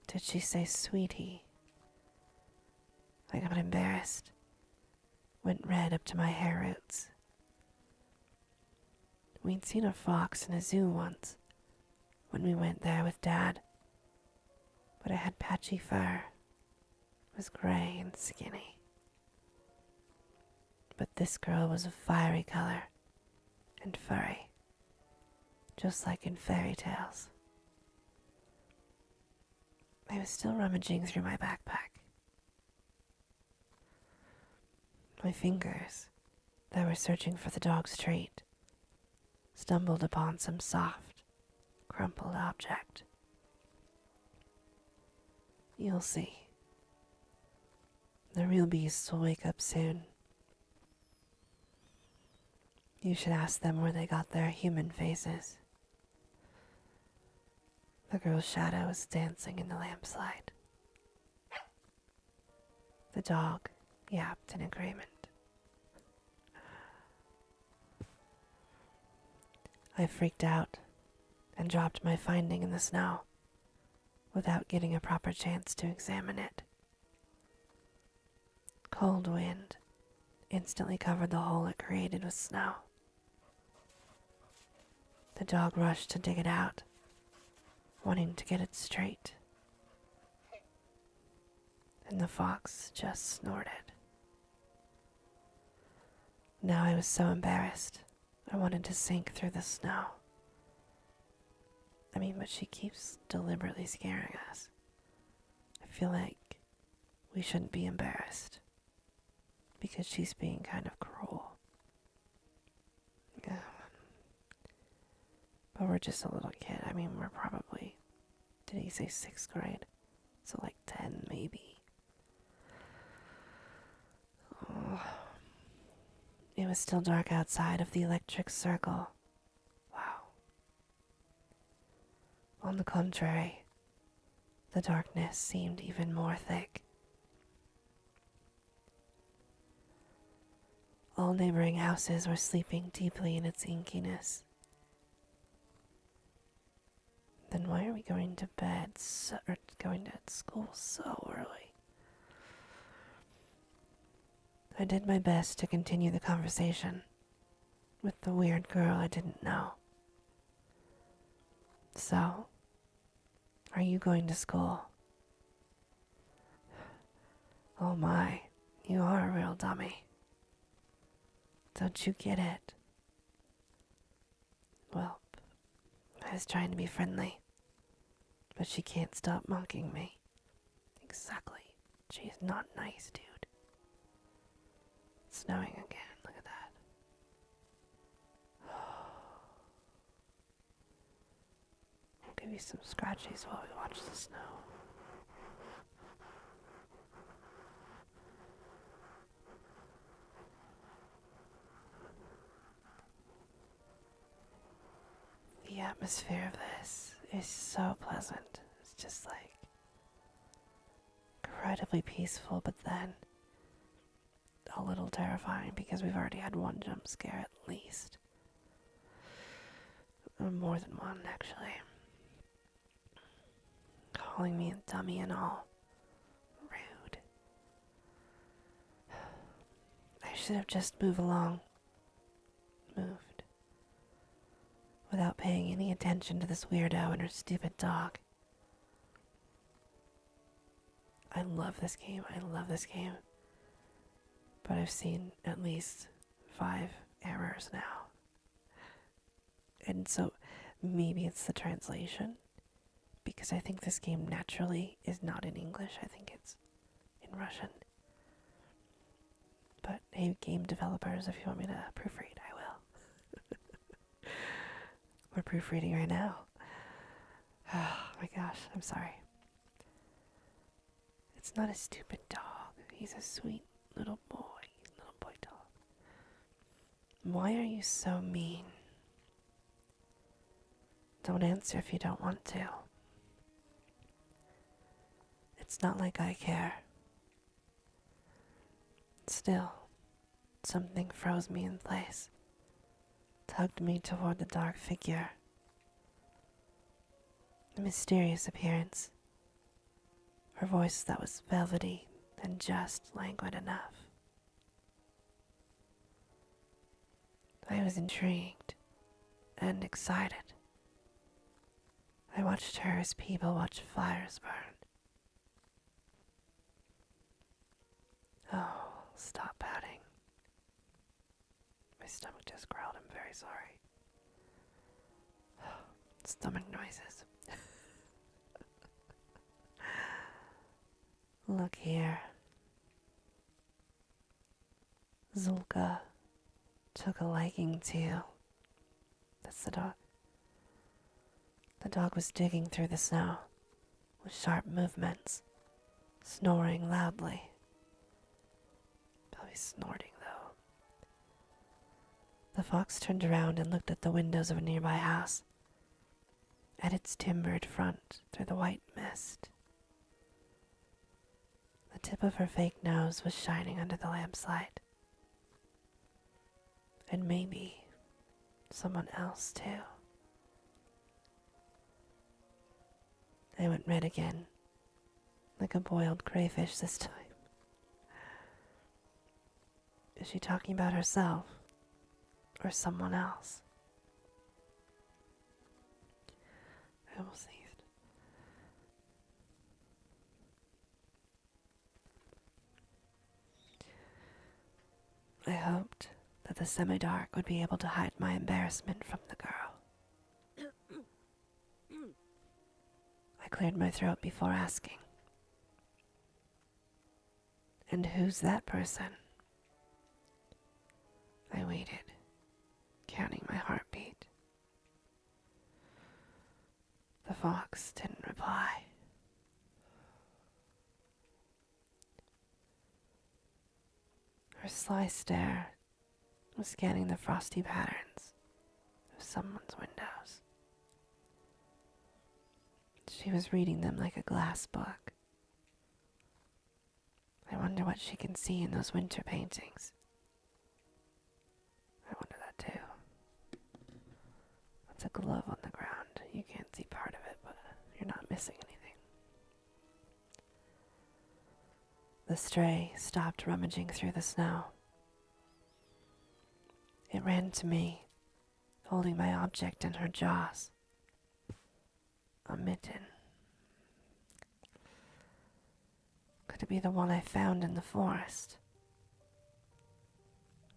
[SPEAKER 1] Did she say sweetie? I got embarrassed. Went red up to my hair roots. We'd seen a fox in a zoo once, when we went there with Dad. But it had patchy fur. It was gray and skinny. But this girl was of fiery color and furry, just like in fairy tales. I was still rummaging through my backpack. My fingers, that were searching for the dog's treat, stumbled upon some soft, crumpled object. You'll see. The real beasts will wake up soon. You should ask them where they got their human faces. The girl's shadow was dancing in the lampslide. The dog yapped in agreement. I freaked out and dropped my finding in the snow without getting a proper chance to examine it. Cold wind instantly covered the hole it created with snow. The dog rushed to dig it out, wanting to get it straight. And the fox just snorted. Now I was so embarrassed, I wanted to sink through the snow. But she keeps deliberately scaring us. I feel like we shouldn't be embarrassed, because she's being kind of cruel. Yeah. But we're just a little kid. We're probably, did he say 6th grade? So like 10 maybe. Oh. It was still dark outside of the electric circle. Wow. On the contrary, the darkness seemed even more thick. All neighboring houses were sleeping deeply in its inkiness. Then why are we going to bed or going to school so early? I did my best to continue the conversation with the weird girl I didn't know. So, are you going to school? Oh my, you are a real dummy. Don't you get it? Well, I was trying to be friendly. but she can't stop mocking me. Exactly. She's not nice, dude. It's snowing again. Look at that. I'll give you some scratchies while we watch the snow. The atmosphere of this is so pleasant. It's just like incredibly peaceful, but then a little terrifying because we've already had one jump scare at least. Or more than one, actually. Calling me a dummy and all. Rude. I should have just moved. Without paying any attention to this weirdo and her stupid dog. I love this game. But I've seen at least 5 errors now. And so maybe it's the translation, because I think this game naturally is not in English. I think it's in Russian. But hey, game developers, if you want me to proofread, I will. We're proofreading right now. Oh my gosh, I'm sorry. It's not a stupid dog. He's a sweet little boy dog. Why are you so mean? Don't answer if you don't want to. It's not like I care. Still, something froze me in place, tugged me toward the dark figure. The mysterious appearance. Her voice that was velvety and just languid enough. I was intrigued and excited. I watched her as people watch fires burn. Oh, stop pouting. My stomach just growled. I'm very sorry. Stomach noises. Look here. Zulka took a liking to you. That's the dog. The dog was digging through the snow with sharp movements, snoring loudly. Probably snorting, though. The fox turned around and looked at the windows of a nearby house, at its timbered front through the white mist. The tip of her fake nose was shining under the lamp's light. And maybe someone else, too. I went red again, like a boiled crayfish this time. Is she talking about herself or someone else? I almost sneezed. I hoped that the semi-dark would be able to hide my embarrassment from the girl. I cleared my throat before asking. And who's that person? I waited, counting my heartbeat. The fox didn't reply. Her sly stare was scanning the frosty patterns of someone's windows. She was reading them like a glass book. I wonder what she can see in those winter paintings. I wonder that too. That's a glove on the ground. You can't see part of it, but you're not missing anything. The stray stopped rummaging through the snow. It ran to me, holding my object in her jaws. A mitten. Could it be the one I found in the forest?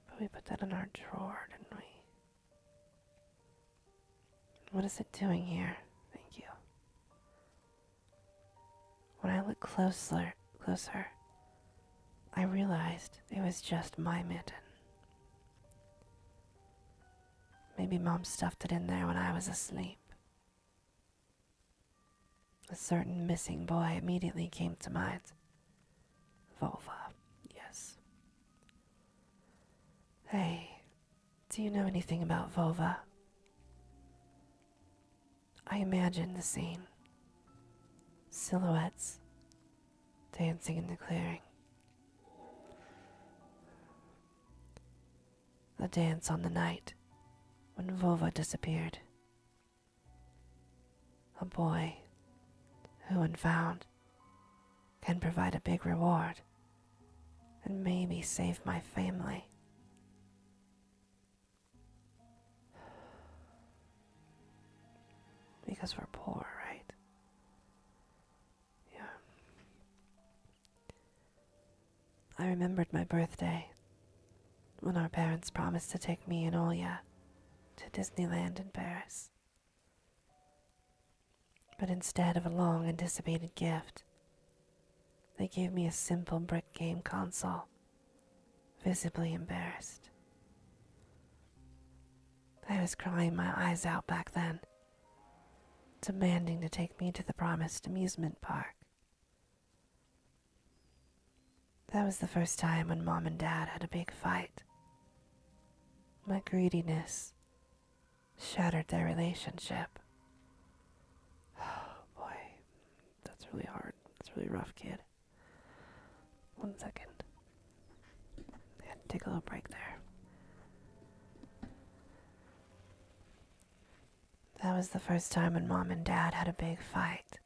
[SPEAKER 1] But we put that in our drawer, didn't we? What is it doing here? Thank you. When I looked closer, I realized it was just my mitten. Maybe Mom stuffed it in there when I was asleep. A certain missing boy immediately came to mind. Volva, yes. Hey, do you know anything about Volva? I imagined the scene. Silhouettes dancing in the clearing. The dance on the night when Volva disappeared. A boy who, when found, can provide a big reward and maybe save my family. Because we're poor, right? Yeah. I remembered my birthday when our parents promised to take me and Olya to Disneyland in Paris. But instead of a long anticipated gift, they gave me a simple brick game console, visibly embarrassed. I was crying my eyes out back then, demanding to take me to the promised amusement park. That was the first time when Mom and Dad had a big fight. My greediness shattered their relationship. Oh boy, that's really hard. That's really rough, kid. 1 second. I had to take a little break there. That was the first time when Mom and Dad had a big fight.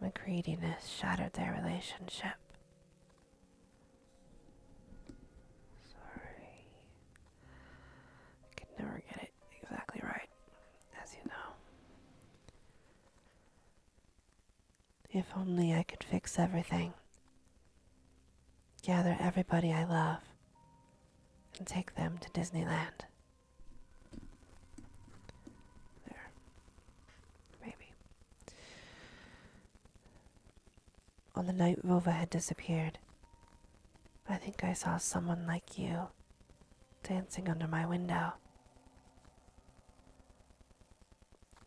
[SPEAKER 1] My greediness shattered their relationship. Sorry. I could never get it exactly right, as you know. If only I could fix everything. Gather everybody I love and take them to Disneyland. There. Maybe. On the night Vova had disappeared, I think I saw someone like you dancing under my window.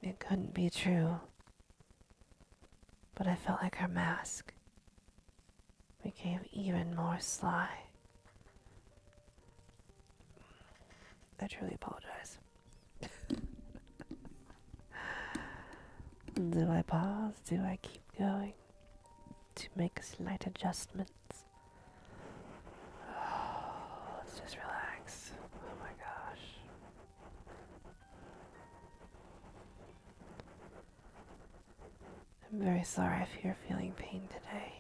[SPEAKER 1] It couldn't be true, but I felt like her mask became even more sly. I truly apologize. Do I pause? Do I keep going to make slight adjustments? Oh, let's just relax. Oh my gosh. I'm very sorry if you're feeling pain today.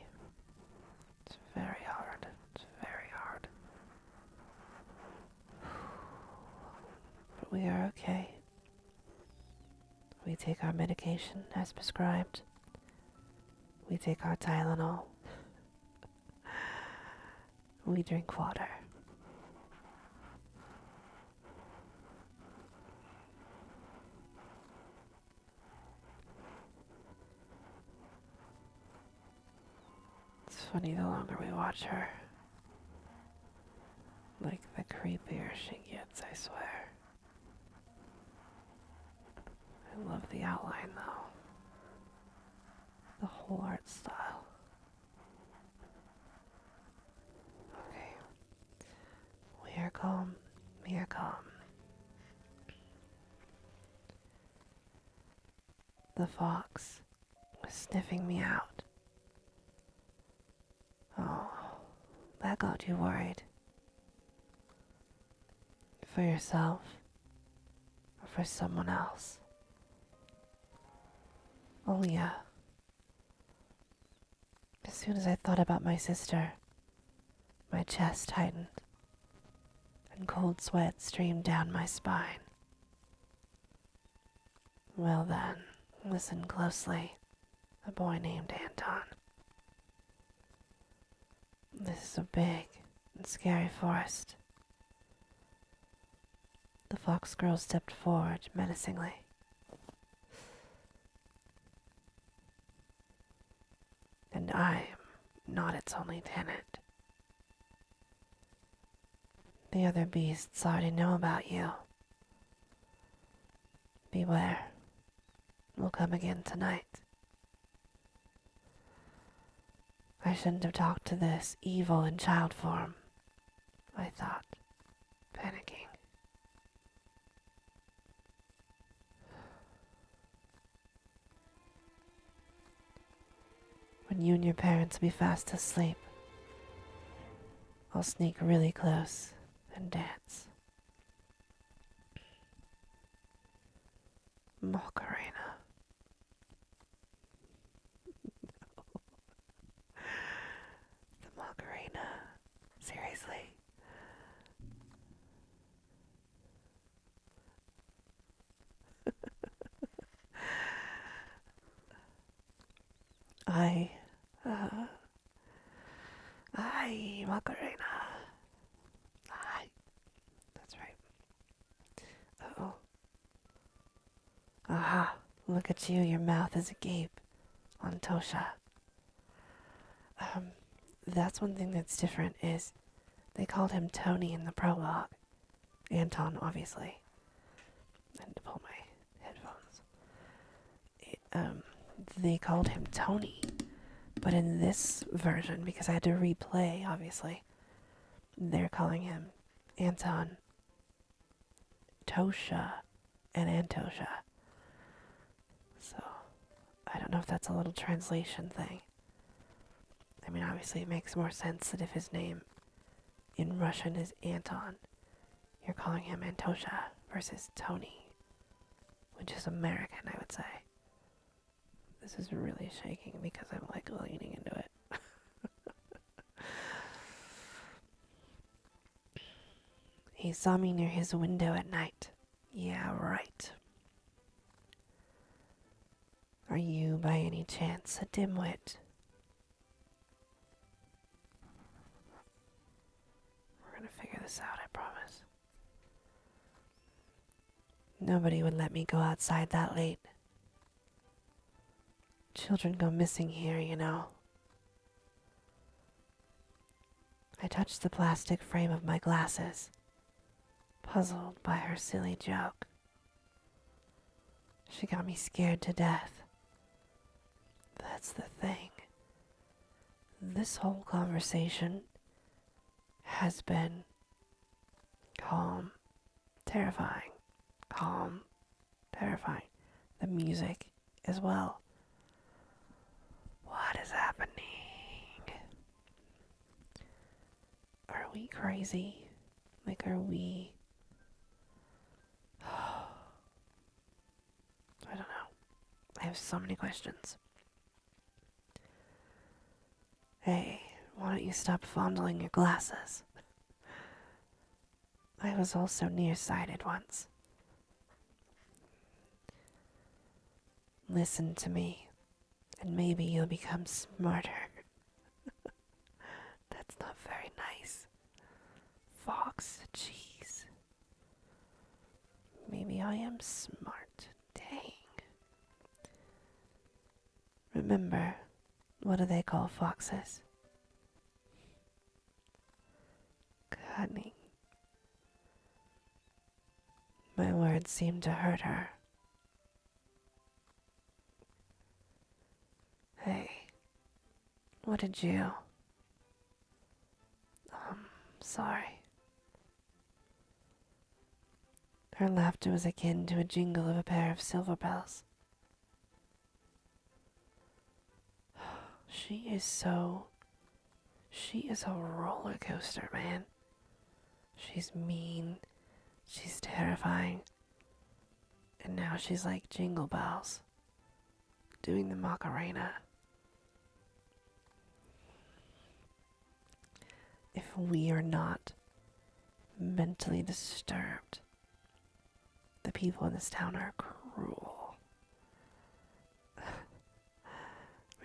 [SPEAKER 1] It's very hard. It's very hard. But we are okay. We take our medication as prescribed. We take our Tylenol. We drink water. It's funny, the longer we watch her, like the creepier she gets, I swear. I love the outline though. The whole art style. Okay. We are calm. We are calm. The fox was sniffing me out. Oh, that got you worried. For yourself or for someone else? Oh yeah. As soon as I thought about my sister, my chest tightened and cold sweat streamed down my spine. Well then, listen closely. A boy named Anton. This is a big and scary forest. The fox girl stepped forward menacingly. I'm not its only tenant. The other beasts already know about you. Beware. We'll come again tonight. I shouldn't have talked to this evil in child form, I thought, panicking. When you and your parents be fast asleep, I'll sneak really close and dance. Macarena. The Macarena. Seriously. Macarena. That's right. Uh-oh. Aha, look at you, your mouth is agape on Tosha. That's one thing that's different is they called him Tony in the prologue. Anton, obviously. I had to pull my headphones. They called him Tony. But in this version, because I had to replay, obviously, they're calling him Anton, Tosha, and Antosha. So, I don't know if that's a little translation thing. I mean, obviously it makes more sense that if his name in Russian is Anton, you're calling him Antosha versus Tony, which is American, I would say. This is really shaking because I'm like leaning into it. He saw me near his window at night. Yeah, right. Are you by any chance a dimwit? We're gonna figure this out, I promise. Nobody would let me go outside that late. Children go missing here, you know. I touched the plastic frame of my glasses, puzzled by her silly joke. She got me scared to death. That's the thing. This whole conversation has been calm, terrifying, calm, terrifying. The music as well. What is happening? Are we crazy? Like, are we... I don't know. I have so many questions. Hey, why don't you stop fondling your glasses? I was also nearsighted once. Listen to me, and maybe you'll become smarter. That's not very nice. Fox, jeez. Maybe I am smart. Dang. Remember, what do they call foxes? Cunning. My words seemed to hurt her. Hey, what did you... sorry. Her laughter was akin to a jingle of a pair of silver bells. She is a roller coaster, man. She's mean, she's terrifying, and now she's like Jingle Bells, doing the Macarena. If we are not mentally disturbed, the people in this town are cruel.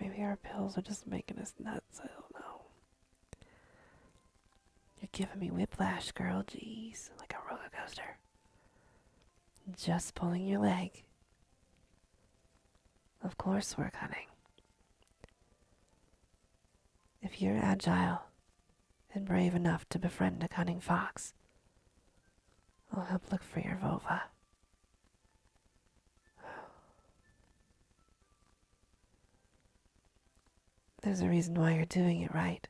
[SPEAKER 1] Maybe our pills are just making us nuts, I don't know. You're giving me whiplash, girl, jeez, like a roller coaster. Just pulling your leg. Of course we're cunning. If you're agile and brave enough to befriend a cunning fox, I'll help look for your vulva. There's a reason why you're doing it, right?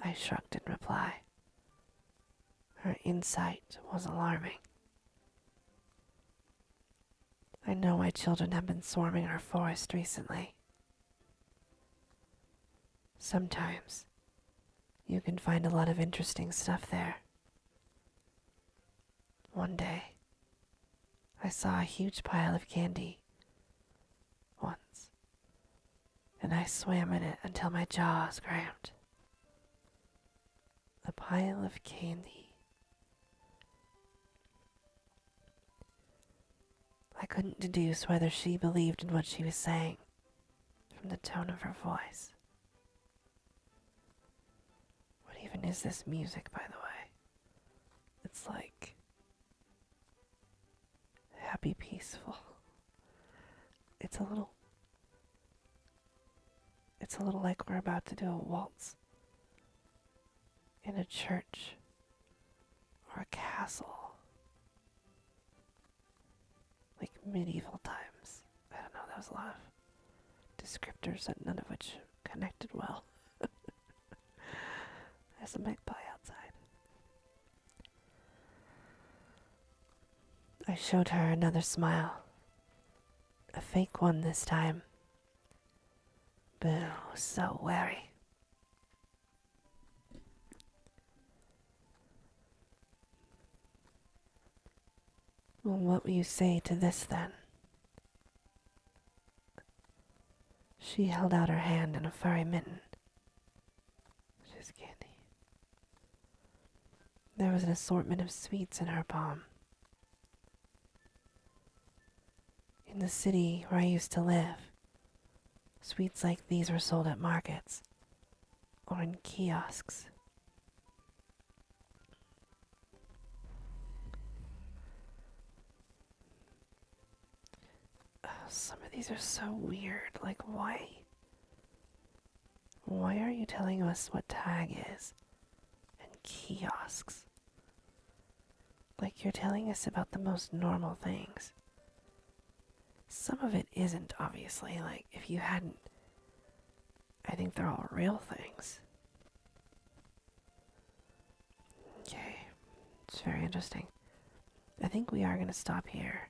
[SPEAKER 1] I shrugged in reply. Her insight was alarming. I know my children have been swarming our forest recently. Sometimes you can find a lot of interesting stuff there. One day, I saw a huge pile of candy once, and I swam in it until my jaws cramped. A pile of candy. I couldn't deduce whether she believed in what she was saying from the tone of her voice. What even is this music, by the way? It's like happy, peaceful. It's a little like we're about to do a waltz in a church or a castle. Like medieval times. I don't know, there was a lot of descriptors and none of which connected well. There's a magpie outside. I showed her another smile. A fake one this time. Boo, so wary. Well, what will you say to this then? She held out her hand in a furry mitten. She's candy. There was an assortment of sweets in her palm. In the city where I used to live, sweets like these were sold at markets or in kiosks. Some of these are so weird. Like, why? Why are you telling us what tag is? And kiosks? Like, you're telling us about the most normal things. Some of it isn't, obviously. Like, if you hadn't... I think they're all real things. Okay. It's very interesting. I think we are going to stop here.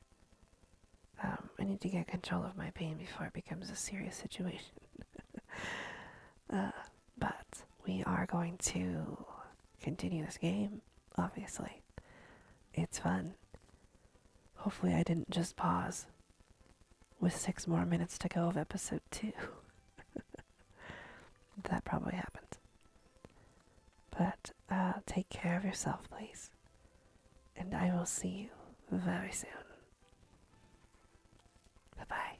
[SPEAKER 1] I need to get control of my pain before it becomes a serious situation. But we are going to continue this game, obviously. It's fun. Hopefully I didn't just pause with 6 more minutes to go of episode 2. That probably happened. But take care of yourself, please. And I will see you very soon. Bye-bye.